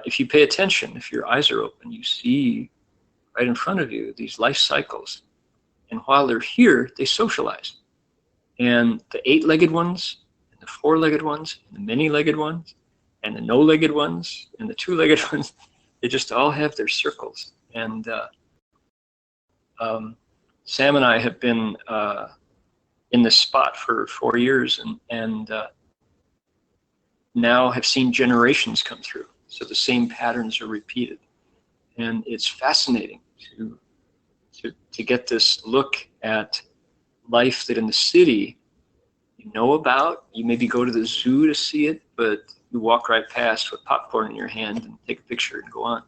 If you pay attention, if your eyes are open, you see right in front of you these life cycles. And while they're here, they socialize. And the 8-legged ones, and the 4-legged ones, and the many-legged ones, and the no-legged ones, and the 2-legged ones, they just all have their circles. And Sam and I have been in this spot for 4 years, and now have seen generations come through. So the same patterns are repeated. And it's fascinating to get this look at life that in the city you know about. You maybe go to the zoo to see it, but you walk right past with popcorn in your hand and take a picture and go on.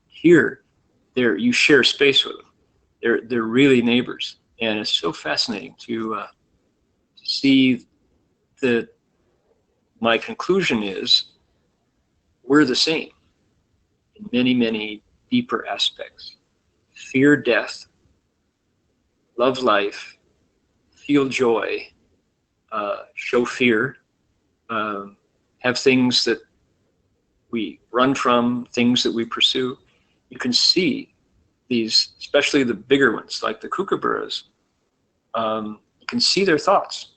Here, you share space with them. They're really neighbors. And it's so fascinating to see that. My conclusion is we're the same in many, many deeper aspects. Fear death, love life, feel joy, show fear, have things that we run from, things that we pursue. You can see these, especially the bigger ones like the kookaburras, you can see their thoughts,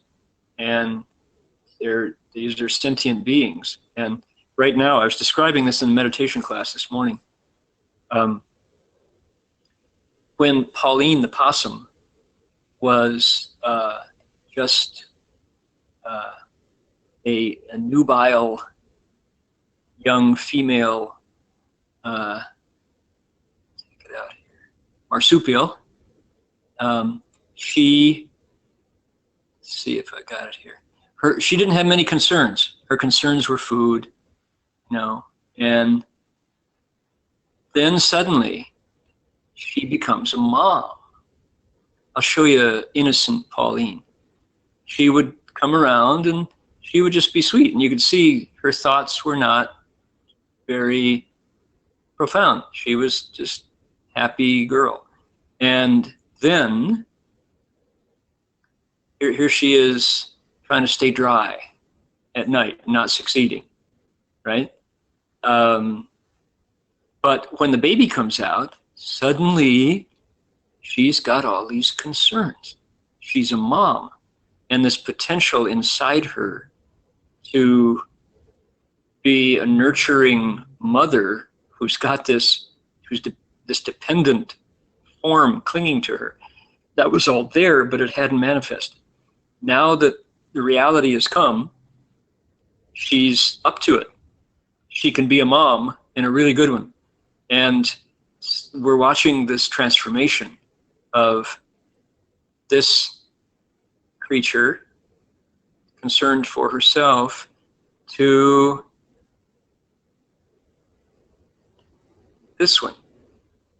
and these are sentient beings. And right now, I was describing this in the meditation class this morning. When Pauline the possum was just a nubile young female, take it out here, marsupial, let's see if I got it here. She didn't have many concerns. Her concerns were food, and then suddenly she becomes a mom. I'll show you innocent Pauline. She would come around and she would just be sweet, and you could see her thoughts were not very profound. She was just happy girl. And then here she is trying to stay dry at night, not succeeding, right? But when the baby comes out, suddenly she's got all these concerns. She's a mom, and this potential inside her to be a nurturing mother who's got this dependent form clinging to her. that was all there, but it hadn't manifested. Now that the reality has come, she's up to it. She can be a mom, and a really good one. And we're watching this transformation of this creature concerned for herself to this one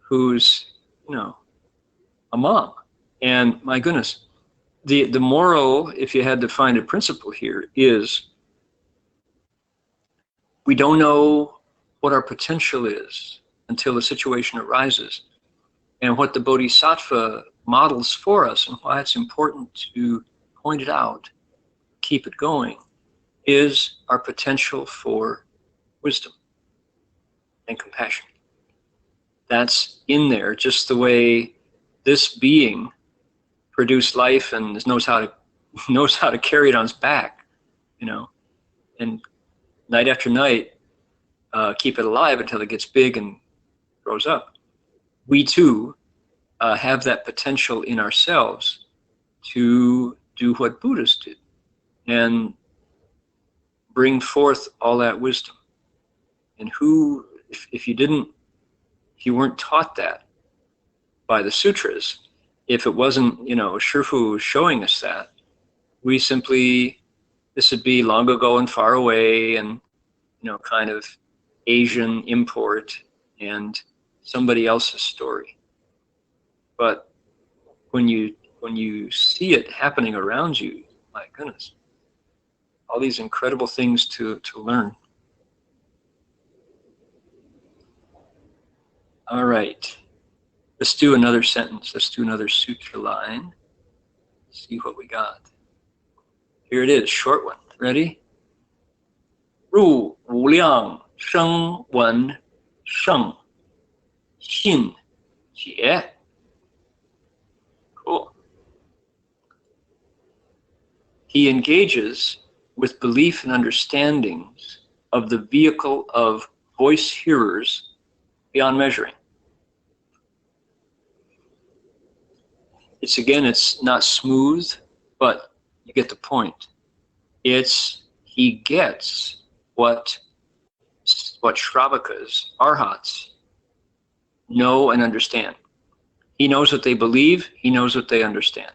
who's, a mom. And my goodness, the moral, if you had to find a principle here, is we don't know what our potential is until a situation arises. And what the Bodhisattva models for us, and why it's important to point it out, keep it going, is our potential for wisdom and compassion. That's in there, just the way this being produced life and knows how to carry it on its back, and night after night, keep it alive until it gets big and grows up. We too have that potential in ourselves to do what Buddhists did and bring forth all that wisdom. And if you weren't taught that by the sutras, if it wasn't, Shifu showing us that, this would be long ago and far away and, kind of Asian import and somebody else's story. But when you see it happening around you, my goodness, all these incredible things to learn. All right, let's do another sentence. Let's do another sutra line. See what we got. Here it is, short one. Ready? 入无量声闻圣信解. Cool. He engages with belief and understandings of the vehicle of voice hearers beyond measuring. It's not smooth, but you get the point. He gets what Shravakas, Arhats, know and understand. He knows what they believe, he knows what they understand.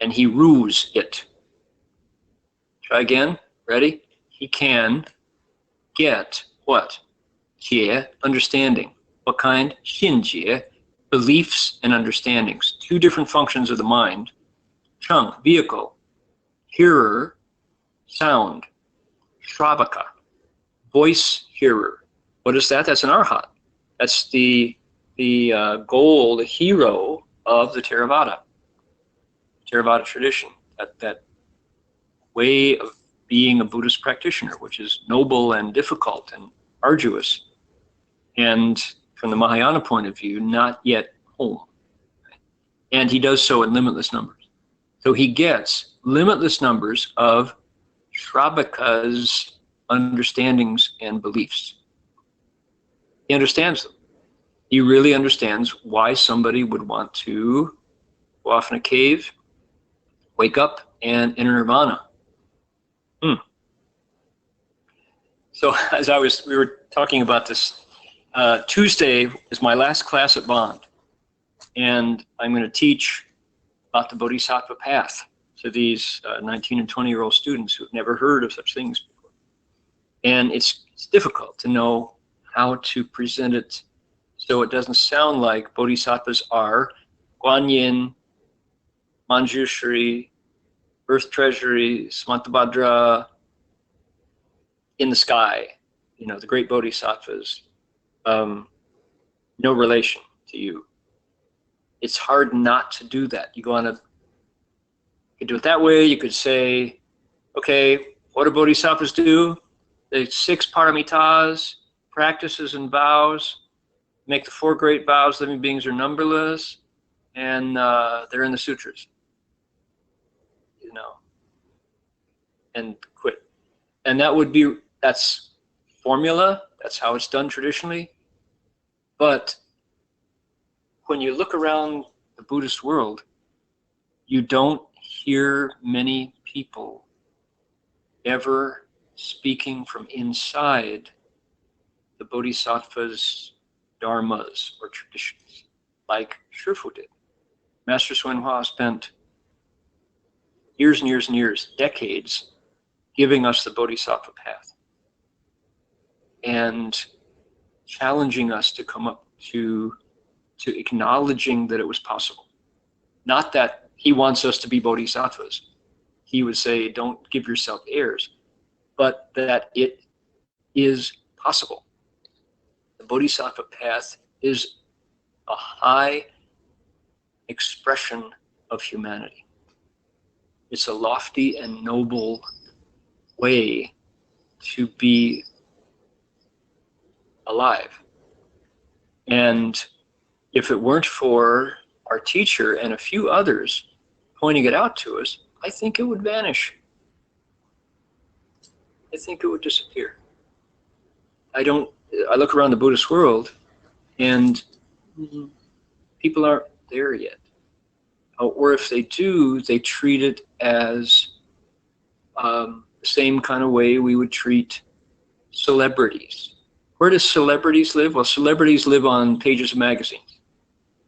And he rules it. Try again, ready? He can get what? Jie, understanding. What kind? Xinjie, beliefs and understandings. Two different functions of the mind. Cheng, vehicle. Hearer, sound. Shravaka, voice hearer. What is that? That's an arhat. That's the goal, the hero of the Theravada tradition. That way of being a Buddhist practitioner, which is noble and difficult and arduous. And from the Mahayana point of view, not yet home. And he does so in limitless numbers. So he gets limitless numbers of Shravaka's understandings and beliefs. He understands them. He really understands why somebody would want to go off in a cave, wake up, and enter nirvana. So as we were talking about this, Tuesday is my last class at Bond, and I'm going to teach about the Bodhisattva path to these 19 and 20-year-old students who have never heard of such things before. And it's difficult to know how to present it so it doesn't sound like Bodhisattvas are Guanyin, Manjushri, Earth Treasury, Samantabhadra, in the sky, the great Bodhisattvas, no relation to you. It's hard not to do that. You could do it that way. You could say, okay, what do Bodhisattvas do? The 6 paramitas, practices and vows, make the 4 great vows. Living beings are numberless, and they're in the sutras, and quit. And that's formula. That's how it's done traditionally. But when you look around the Buddhist world, you don't hear many people ever speaking from inside the Bodhisattva's dharmas or traditions, like Shifu did. Master Hsuan Hua spent years and years and years, decades, giving us the Bodhisattva path and challenging us to come up to acknowledging that it was possible. Not that he wants us to be bodhisattvas. He would say, don't give yourself airs, but that it is possible. The bodhisattva path is a high expression of humanity. It's a lofty and noble way to be alive. And if it weren't for our teacher and a few others pointing it out to us, I think it would vanish. I think it would disappear. I look around the Buddhist world and people aren't there yet. Or if they do, they treat it as the same kind of way we would treat celebrities. Where do celebrities live? Well, celebrities live on pages of magazines.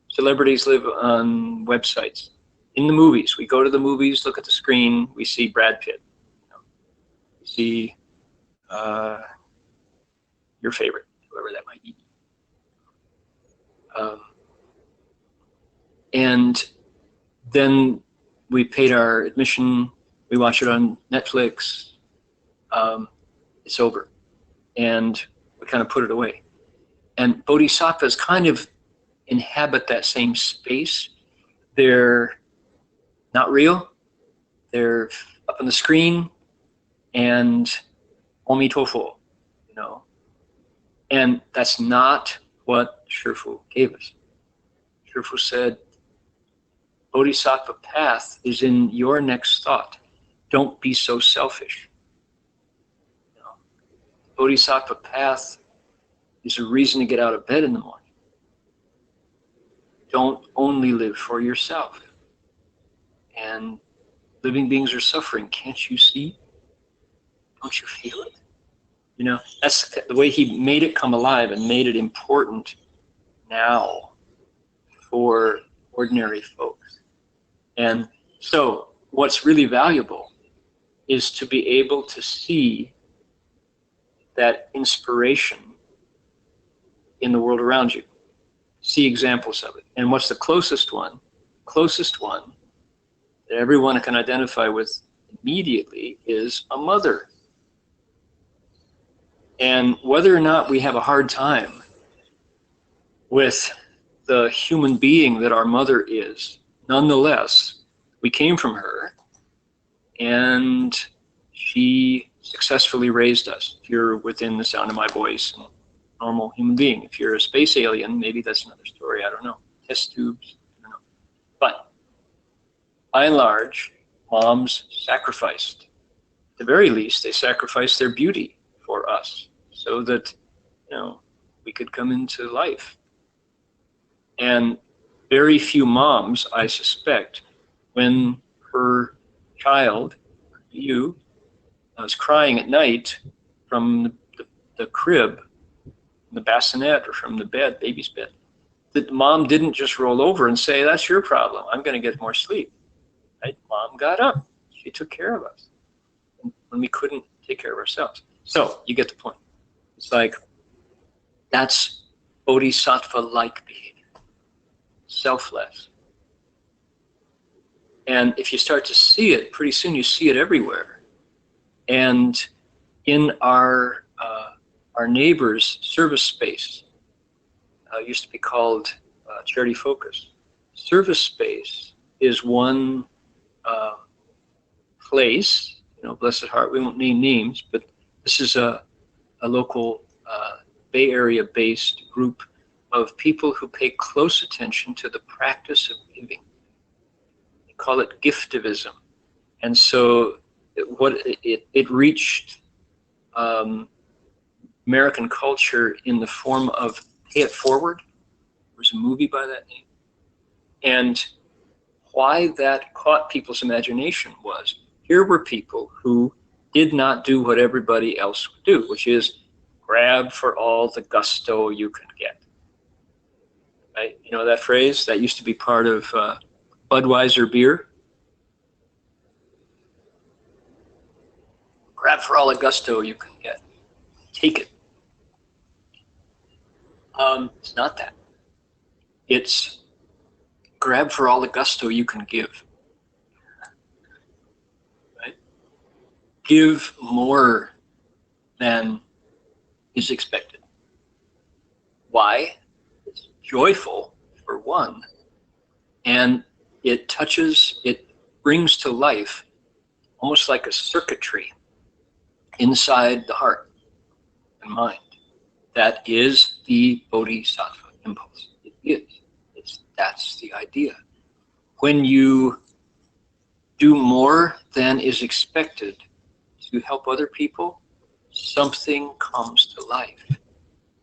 Celebrities live on websites. In the movies, we go to the movies, look at the screen, we see Brad Pitt. We see your favorite, whoever that might be. And then we paid our admission, we watch it on Netflix, it's over. And we kind of put it away. And bodhisattvas kind of inhabit that same space. They're not real. They're up on the screen and Omi Tofu, you know. And that's not what Shifu gave us. Shifu said, Bodhisattva path is in your next thought. Don't be so selfish. You know, Bodhisattva path is a reason to get out of bed in the morning. Don't only live for yourself. And living beings are suffering. Can't you see? Don't you feel it? You know, that's the way he made it come alive and made it important now for ordinary folks. And so what's really valuable is to be able to see that inspiration in the world around you. See examples of it. And what's the closest one? Closest one that everyone can identify with immediately is a mother. And whether or not we have a hard time with the human being that our mother is, nonetheless, we came from her and she successfully raised us. If you're within the sound of my voice, and normal human being. If you're a space alien, maybe that's another story, I don't know. Test tubes, I don't know. But by and large, moms sacrificed. At the very least, they sacrificed their beauty for us so that, you know, we could come into life. And very few moms, I suspect, when her child, you, was crying at night from the crib, the bassinet, or from the bed, baby's bed, that mom didn't just roll over and say, that's your problem, I'm going to get more sleep. Right? Mom got up. She took care of us when we couldn't take care of ourselves. So you get the point. It's like, that's bodhisattva-like behavior, selfless. And if you start to see it, pretty soon you see it everywhere. And in our neighbor's service space, used to be called Charity Focus. Service space is one place, you know, Blessed Heart, we won't name names, but this is a local Bay Area-based group of people who pay close attention to the practice of giving. They call it giftivism. And so it reached American culture in the form of Pay It Forward. There was a movie by that name. And why that caught people's imagination was, here were people who did not do what everybody else would do, which is grab for all the gusto you can get. Right? You know that phrase? That used to be part of Budweiser beer. Grab for all the gusto you can get. Take it. It's not that. It's grab for all the gusto you can give. Right? Give more than is expected. Why? It's joyful, for one, and it brings to life almost like a circuitry inside the heart and mind. That is the bodhisattva impulse. It is. That's the idea. When you do more than is expected to help other people, something comes to life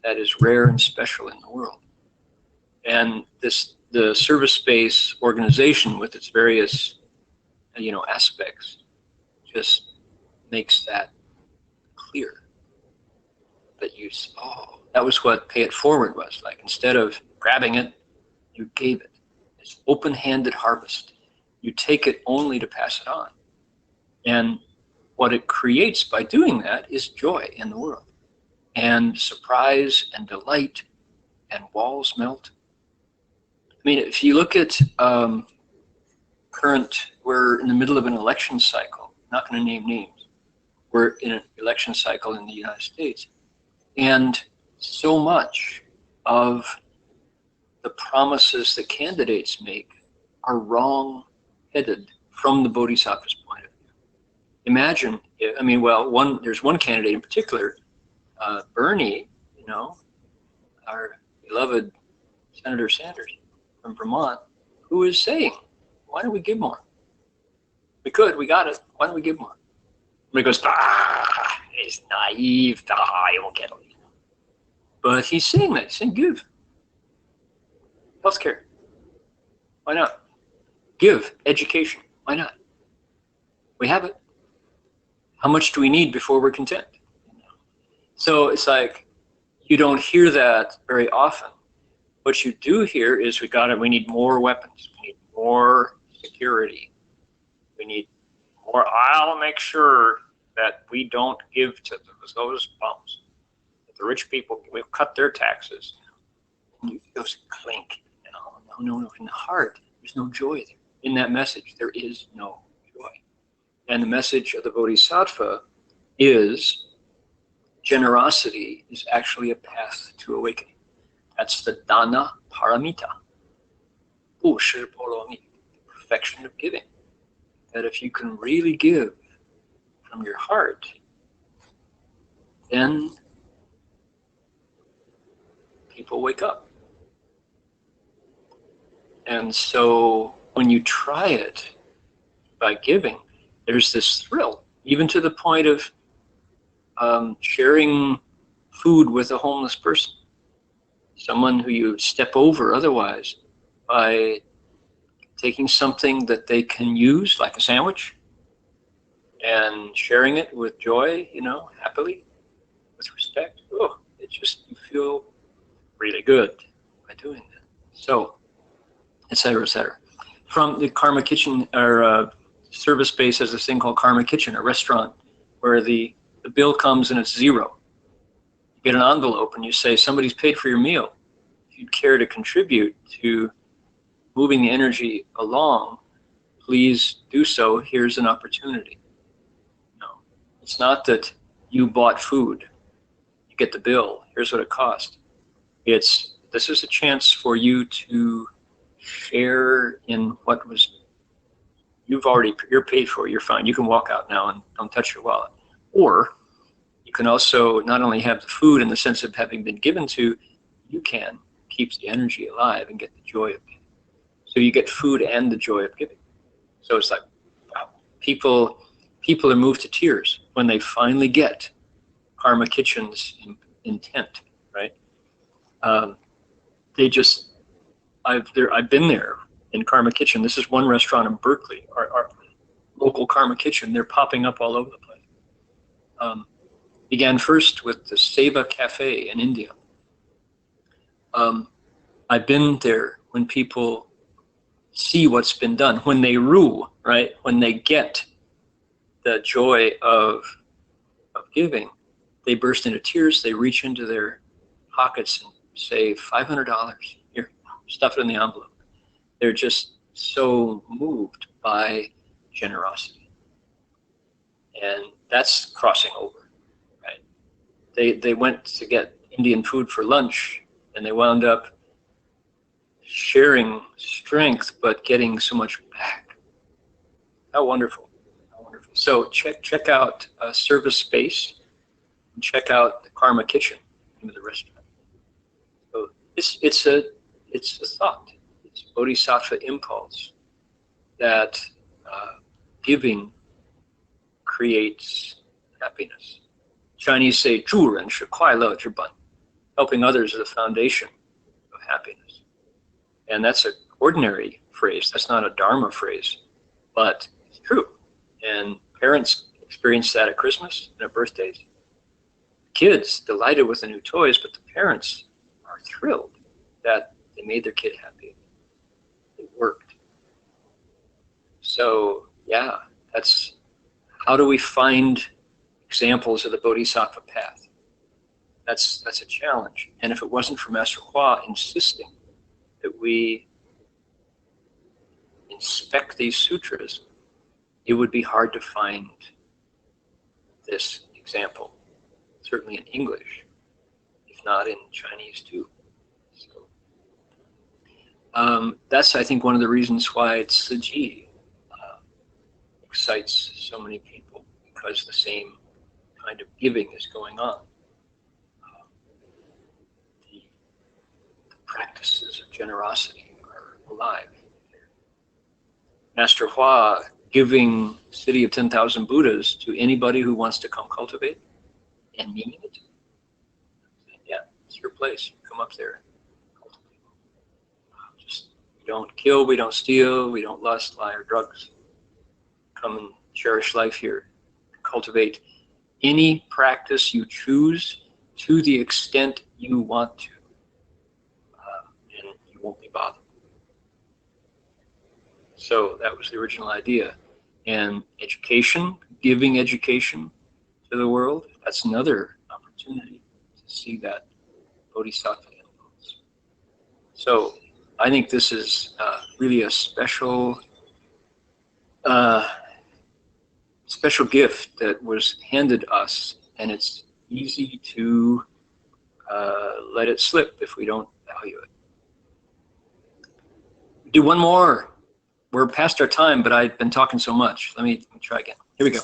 that is rare and special in the world. And the service-based organization with its various, aspects just makes that clear. That that was what pay it forward was like. Instead of grabbing it, you gave it. It's open-handed harvest. You take it only to pass it on. And what it creates by doing that is joy in the world, and surprise and delight, and walls melt. I mean, if you look at we're in the middle of an election cycle, not going to name names. We're in an election cycle in the United States. And so much of the promises that candidates make are wrong-headed from the Bodhisattva's point of view. Imagine, there's one candidate in particular, Bernie, our beloved Senator Sanders from Vermont, who is saying, why don't we give more? We got it, why don't we give more? And he goes, it's naive, you won't get it. But he's saying that, he's saying give. Healthcare, why not? Give education, why not? We have it. How much do we need before we're content? So it's like, you don't hear that very often. What you do hear is we need more weapons, we need more security, we need more, I'll make sure that we don't give to those bums. The rich people will cut their taxes. And you just clink. No. In the heart, there's no joy there. In that message, there is no joy. And the message of the Bodhisattva is generosity is actually a path to awakening. That's the dana paramita. The perfection of giving. That if you can really give from your heart, then people wake up. And so when you try it by giving, there's this thrill, even to the point of sharing food with a homeless person, someone who you step over otherwise, by taking something that they can use, like a sandwich, and sharing it with joy, happily, with respect. You feel really good by doing that. So, et cetera, et cetera. From the Karma Kitchen, our service base has this thing called Karma Kitchen, a restaurant where the bill comes and it's zero. You get an envelope and you say, somebody's paid for your meal. If you'd care to contribute to moving the energy along, please do so. Here's an opportunity. No, it's not that you bought food. You get the bill. Here's what it cost. This is a chance for you to share in what you're paid for, you're fine. You can walk out now and don't touch your wallet. Or you can also not only have the food in the sense of having been given to, you can keep the energy alive and get the joy of giving. So you get food and the joy of giving. So it's like, wow, people are moved to tears when they finally get Karma Kitchen's intent, right? I've been there in Karma Kitchen. This is one restaurant in Berkeley, our local Karma Kitchen. They're popping up all over the place. Began first with the Seva Cafe in India. I've been there when people see what's been done, when they rue, right? When they get the joy of giving, they burst into tears. They reach into their pockets and say, $500, here, stuff it in the envelope. They're just so moved by generosity. And that's crossing over, right? They went to get Indian food for lunch, and they wound up sharing strength, but getting so much back. How wonderful. How wonderful. So check out Service Space, and check out the Karma Kitchen, name of the restaurant. So it's a thought. It's a bodhisattva impulse that giving creates happiness. Chinese say, 助人是快乐之本. Helping others is the foundation of happiness. And that's an ordinary phrase. That's not a Dharma phrase, but it's true. And parents experience that at Christmas and at birthdays. Kids delighted with the new toys, but the parents are thrilled that they made their kid happy. It worked. So yeah, that's how do we find examples of the Bodhisattva path? That's a challenge. And if it wasn't for Master Hua insisting that we inspect these sutras, it would be hard to find this example, certainly in English, if not in Chinese too. So that's, I think, one of the reasons why Tzu excites so many people, because the same kind of giving is going on. The practices of generosity are alive. Master Hua giving City of 10,000 Buddhas to anybody who wants to come cultivate, and meaning it. Yeah, it's your place. Come up there. Cultivate. Just, we don't kill, we don't steal, we don't lust, lie, or drugs. Come and cherish life here. Cultivate any practice you choose to the extent you want to. And you won't be bothered. So that was the original idea. And education, giving education to the world, that's another opportunity to see that bodhisattva influence. So I think this is really a special gift that was handed us, and it's easy to let it slip if we don't value it. Do one more. We're past our time, but I've been talking so much. Let me try again. Here we go.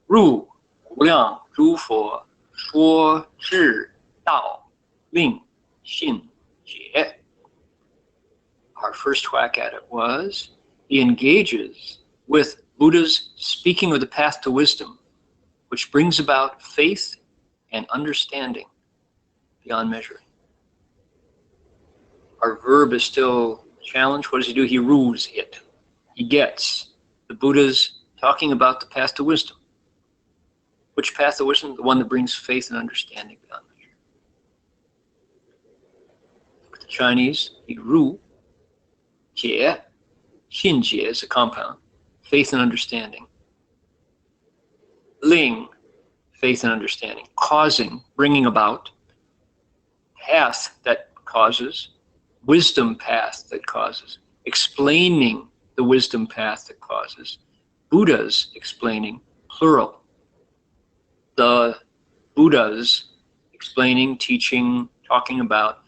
入无量诸佛说智道令信解. Our first whack at it was, he engages with Buddha's speaking of the path to wisdom, which brings about faith and understanding beyond measure. Our verb is still challenged. What does he do? He rules it. He gets the Buddha's talking about the path to wisdom. Which path to wisdom? The one that brings faith and understanding beyond measure. Look at the Chinese. He ru, jie, xin jie is a compound. Faith and understanding. Ling, faith and understanding. Causing, bringing about. Path that causes. Wisdom path that causes. Explaining the wisdom path that causes. Buddhas explaining, plural. The Buddhas explaining, teaching, talking about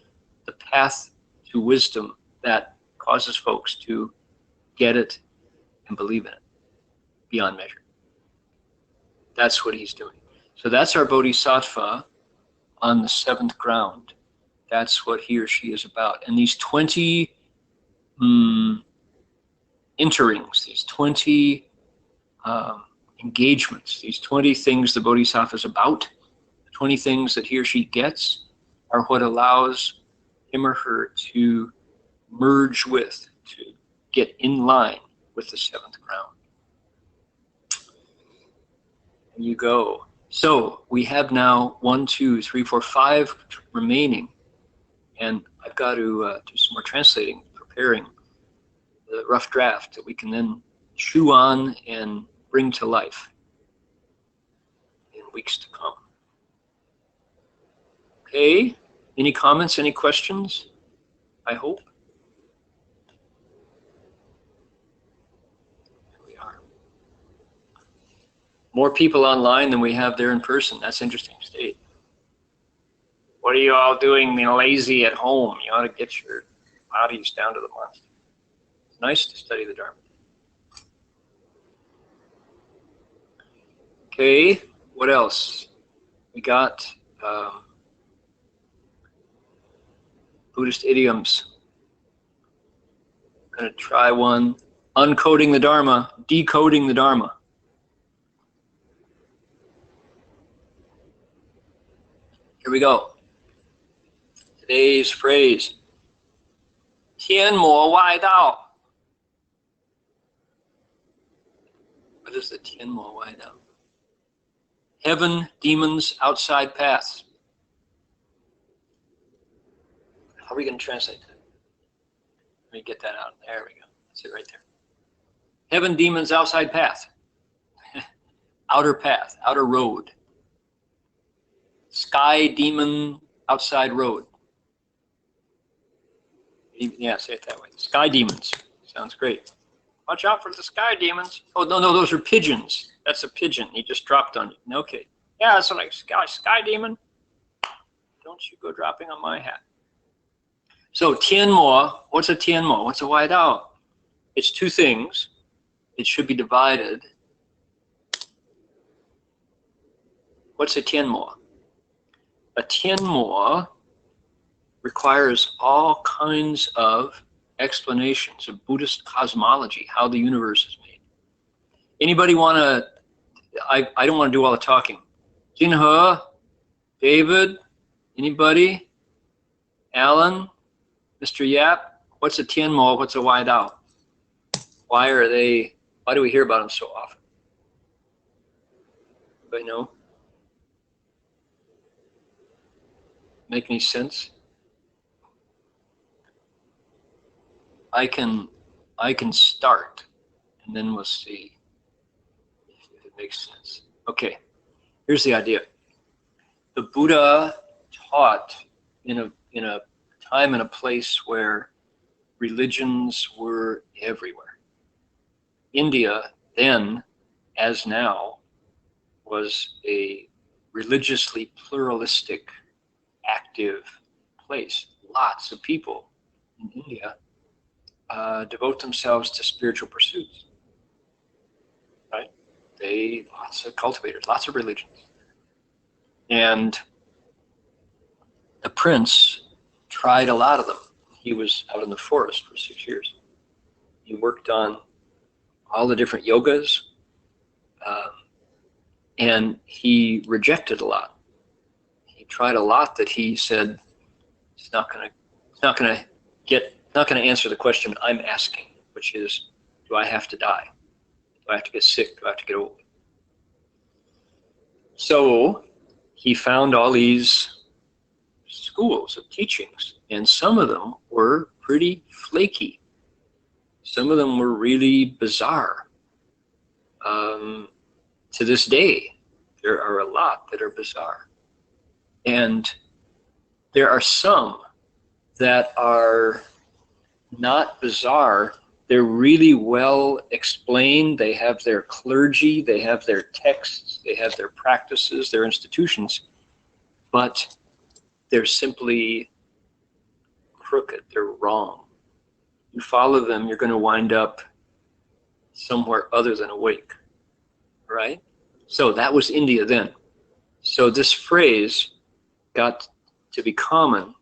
the path to wisdom that causes folks to get it and believe in it beyond measure. That's what he's doing. So that's our bodhisattva on the seventh ground. That's what he or she is about. And these 20 enterings, these 20 engagements, these 20 things the bodhisattva is about, the 20 things that he or she gets, are what allows him or her to merge with, to get in line with the seventh ground. And you go. So we have now 1, 2, 3, 4, 5 remaining. And I've got to do some more translating, preparing the rough draft that we can then chew on and bring to life in weeks to come. Okay, any comments, any questions? I hope. Here we are. More people online than we have there in person. That's interesting state. What are you all doing lazy at home? You ought to get your bodies down to the monastery. It's nice to study the Dharma. Okay, what else? We got Buddhist idioms. I'm going to try one. Uncoding the Dharma, decoding the Dharma. Here we go. Today's phrase. 天魔外道. What is the 天魔外道? Heaven, demons, outside paths. How are we going to translate that? Let me get that out. There we go. That's it right there. Heaven, demons, outside path. Outer path, outer road. Sky, demon, outside road. Yeah, say it that way. Sky demons. Sounds great. Watch out for the sky demons. Oh, no, those are pigeons. That's a pigeon. He just dropped on you. Okay. Yeah, that's like sky demon. Don't you go dropping on my hat. So, 天魔, what's a 天魔? What's a 外道? It's two things. It should be divided. What's a 天魔? A 天魔requires all kinds of explanations of Buddhist cosmology, how the universe is made. Anybody want to, I don't want to do all the talking. Jinhe, David, anybody? Alan, Mr. Yap, what's a 天魔? What's a 外道? Why do we hear about them so often? Anybody know? Make any sense? I can start, and then we'll see if it makes sense. Okay, here's the idea. The Buddha taught in a time and a place where religions were everywhere. India then, as now, was a religiously pluralistic, active place. Lots of people in India devote themselves to spiritual pursuits, right? Lots of cultivators, lots of religions. And the prince tried a lot of them. He was out in the forest for 6 years. He worked on all the different yogas, and he rejected a lot. He tried a lot that he said it's not going to answer the question I'm asking, which is, do I have to die? Do I have to get sick? Do I have to get old? So he found all these schools of teachings, and some of them were pretty flaky. Some of them were really bizarre. To this day, there are a lot that are bizarre. And there are some that are not bizarre. They're really well explained. They have their clergy, they have their texts, they have their practices, their institutions, but they're simply crooked. They're wrong. You follow them, you're going to wind up somewhere other than awake, right? So that was India then. So this phrase got to be common.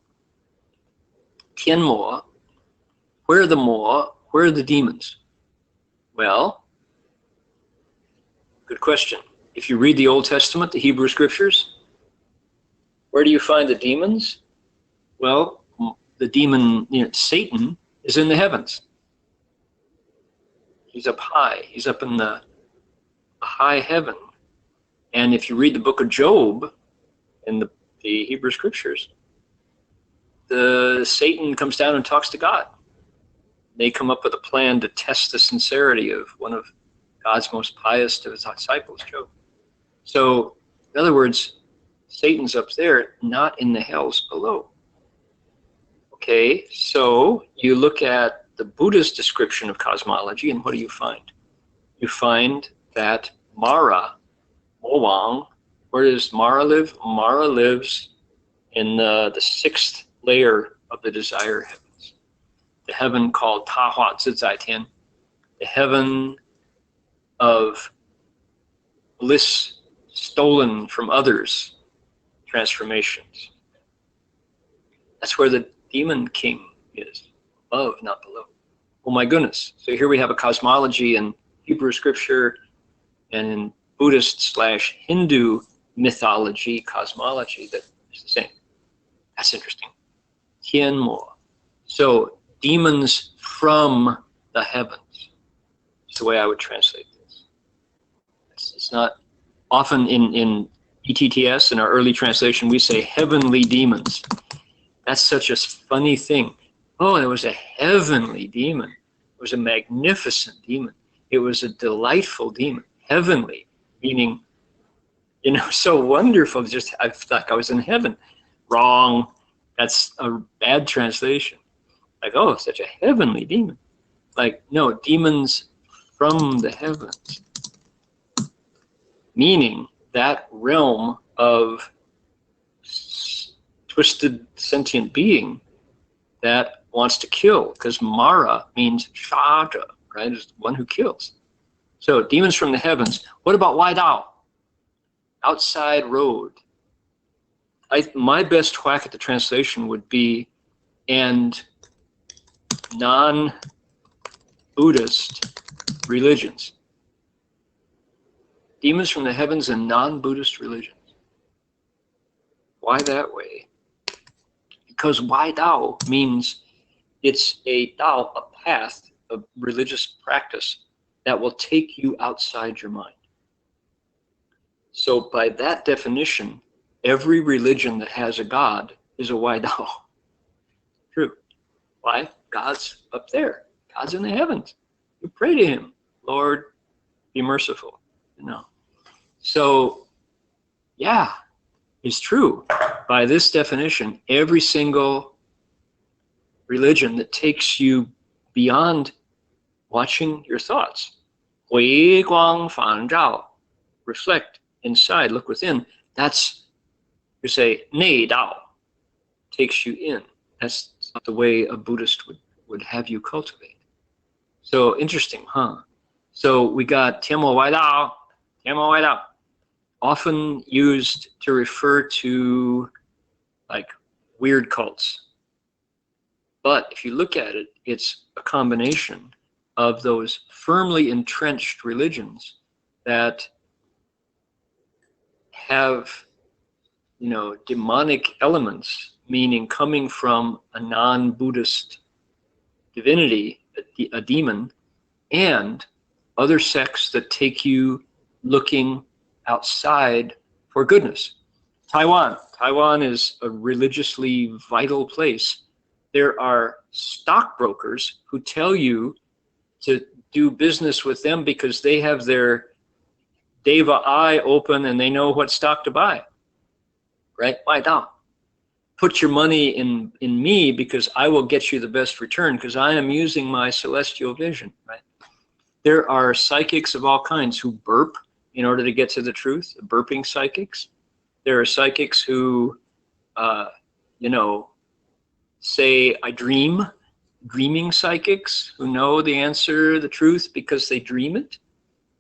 天魔, where are the mo? Where are the demons? Well, good question. If you read the Old Testament, the Hebrew scriptures, where do you find the demons? Well, the demon, Satan, is in the heavens. He's up high. He's up in the high heaven. And if you read the book of Job in the Hebrew scriptures, the Satan comes down and talks to God. They come up with a plan to test the sincerity of one of God's most pious of his disciples, Job. So, in other words, Satan's up there, not in the hells below. Okay, so you look at the Buddhist description of cosmology, and what do you find? You find that Mara, Mo Wang, where does Mara live? Mara lives in the sixth layer of the desire heavens, the heaven called Ta Hua Zizai Tian, the heaven of bliss stolen from others, transformations. That's where the demon king is, above, not below. Oh my goodness. So here we have a cosmology in Hebrew scripture and in Buddhist/Hindu mythology, cosmology, that is the same. That's interesting. Tian Mo. So demons from the heavens is the way I would translate this. It's not often in ETTS, in our early translation, we say heavenly demons. That's such a funny thing. Oh, it was a heavenly demon. It was a magnificent demon. It was a delightful demon. Heavenly, meaning, so wonderful. Just I felt like I was in heaven. Wrong. That's a bad translation. Like, oh, such a heavenly demon. Like, no, demons from the heavens. Meaning that realm of twisted sentient being that wants to kill, because Mara means Shaja, right? It's the one who kills. So demons from the heavens. What about Wai Dao? Outside road. My best whack at the translation would be, and non-Buddhist religions. Demons from the heavens and non-Buddhist religions. Why that way? Because Wai Dao means it's a Dao, a path of religious practice that will take you outside your mind. So by that definition, every religion that has a God is a Wai Dao. True. Why? God's up there. God's in the heavens. You pray to him. Lord, be merciful. So, yeah, it's true. By this definition, every single religion that takes you beyond watching your thoughts, 回光返照, reflect inside, look within, that's, you say, 内道, takes you in. That's the way a Buddhist would have you cultivate. So interesting, huh? So we got 天魔外道, 天魔外道, often used to refer to like weird cults. But if you look at it, it's a combination of those firmly entrenched religions that have, demonic elements, meaning coming from a non-Buddhist divinity, a demon, and other sects that take you looking outside for goodness. Taiwan is a religiously vital place. There are stockbrokers who tell you to do business with them because they have their Deva eye open and they know what stock to buy. Right? Why not? Put your money in me because I will get you the best return because I am using my celestial vision. Right? There are psychics of all kinds who burp in order to get to the truth, burping psychics. There are psychics who, say, I dream, dreaming psychics who know the answer, the truth, because they dream it.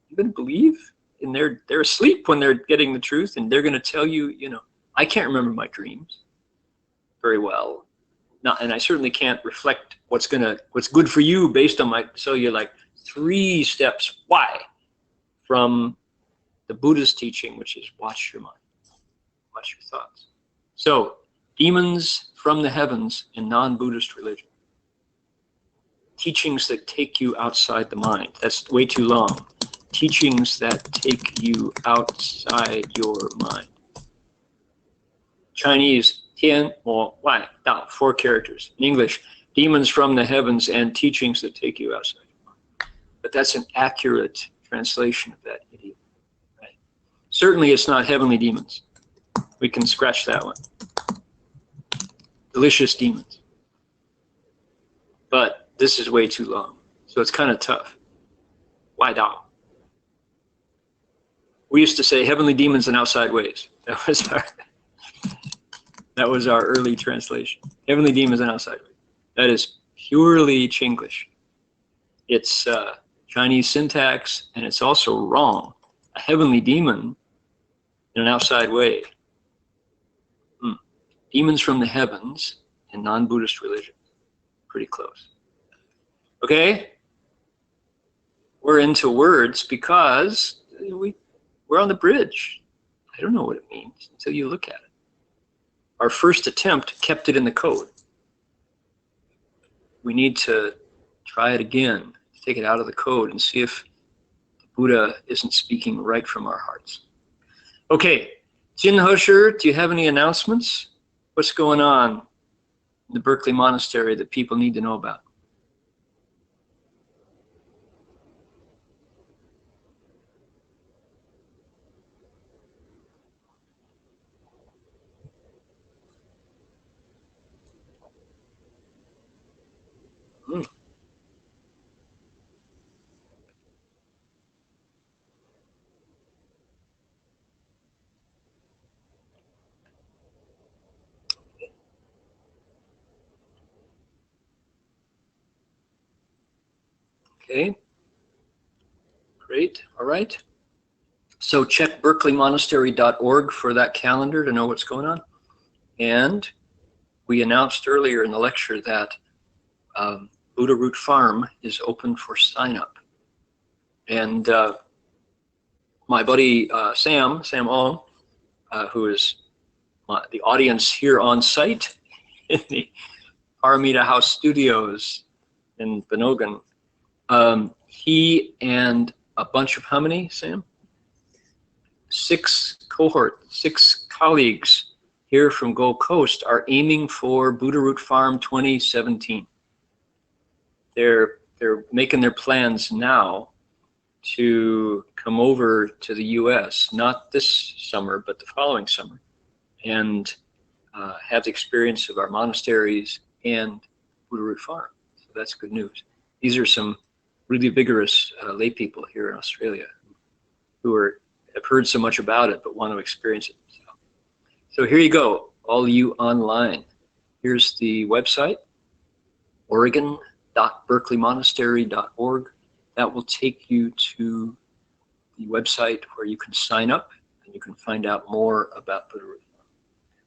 You gonna believe? And they're asleep when they're getting the truth, and they're gonna tell you, I can't remember my dreams very well. And I certainly can't reflect what's good for you based on so you're like 3 steps why from the Buddhist teaching, which is watch your mind, watch your thoughts. So demons from the heavens in non-Buddhist religion. teachings that take you outside the mind. That's way too long. Teachings that take you outside your mind. Chinese, 天魔外道, 4 characters. In English, demons from the heavens and teachings that take you outside your mind. But that's an accurate translation of that idiom. Right? Certainly it's not heavenly demons. We can scratch that one. Delicious demons. But this is way too long. So it's kind of tough. Wai Dao. We used to say heavenly demons and outside ways. That was our early translation. Heavenly demons and outside ways. That is purely Chinglish. It's Chinese syntax, and it's also wrong. A heavenly demon in an outside way. Demons from the heavens in non-Buddhist religion. Pretty close. Okay? We're into words because we're on the bridge. I don't know what it means until you look at it. Our first attempt kept it in the code. We need to try it again, take it out of the code and see if the Buddha isn't speaking right from our hearts. Okay, Jin He Sure, do you have any announcements? What's going on in the Berkeley Monastery that people need to know about? Okay, great, all right. So check berkeleymonastery.org for that calendar to know what's going on. And we announced earlier in the lecture that Buddha Root Farm is open for sign up. And my buddy Sam Ong, who is the audience here on site in the Paramita House Studios in Benogan, he and a bunch of how many, Sam? 6 colleagues here from Gold Coast are aiming for Buddha Root Farm 2017. They're making their plans now to come over to the US, not this summer, but the following summer, and have the experience of our monasteries and Buddha Root Farm. So that's good news. These are some really vigorous lay people here in Australia who have heard so much about it but want to experience it. So here you go, all you online. Here's the website, oregon.berkeleymonastery.org. That will take you to the website where you can sign up and you can find out more about Buddha Root Farm.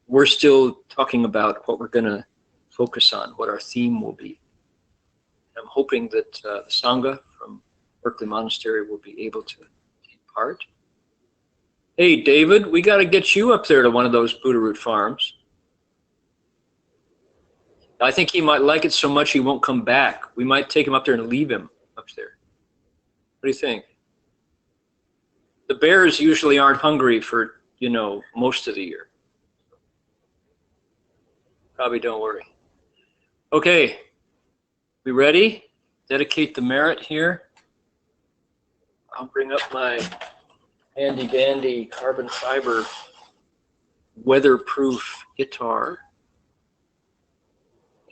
We're still talking about what we're going to focus on, what our theme will be. I'm hoping that the Sangha from Berkeley Monastery will be able to take part. Hey, David, we got to get you up there to one of those Buddha Root Farms. I think he might like it so much he won't come back. We might take him up there and leave him up there. What do you think? The bears usually aren't hungry for, most of the year. Probably don't worry. Okay, we ready? Dedicate the merit here. I'll bring up my handy dandy carbon fiber weatherproof guitar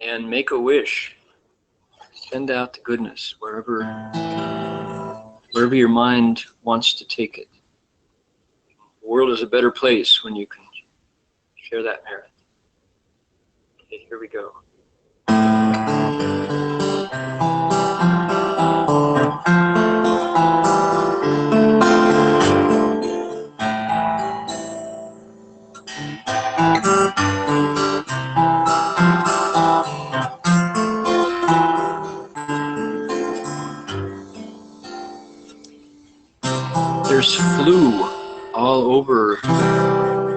and make a wish. Send out the goodness wherever your mind wants to take it. The world is a better place when you can share that merit. Okay, here we go. There's flu all over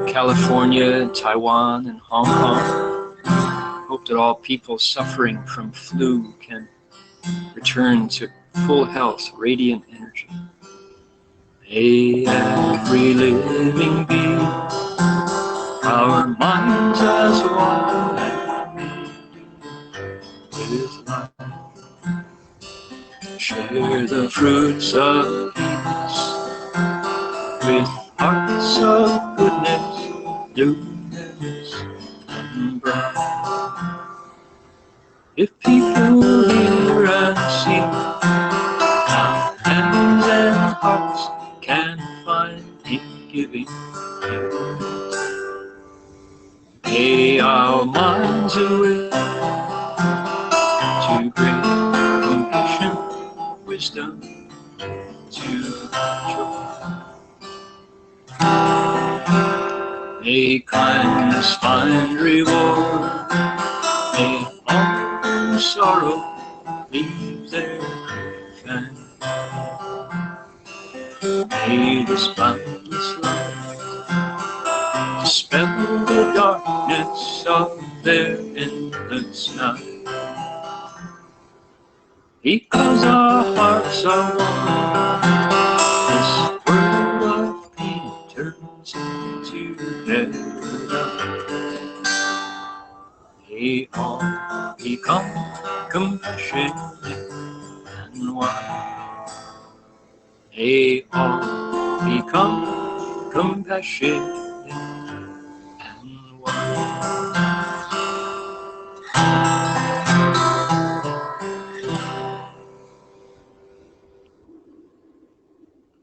California, Taiwan, and Hong Kong. I hope that all people suffering from flu can return to full health, radiant energy. May every living being, our minds as one and made with life, share the fruits of peace with hearts of goodness, blueness, and bright. If people hear and see how hands and hearts can find in giving, may our minds awake to great compassion, wisdom, to joy. May kindness find reward, may all sorrow leave their grief, and may this boundless light dispel the darkness of their endless night. Because our hearts are one, this world of pain turns into paradise. May all become compassionate and wise. May all become compassionate and wise.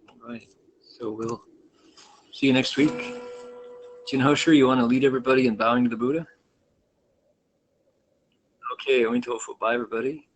All right, so we'll see you next week. Heng Sure, you want to lead everybody in bowing to the Buddha? Okay, bye everybody.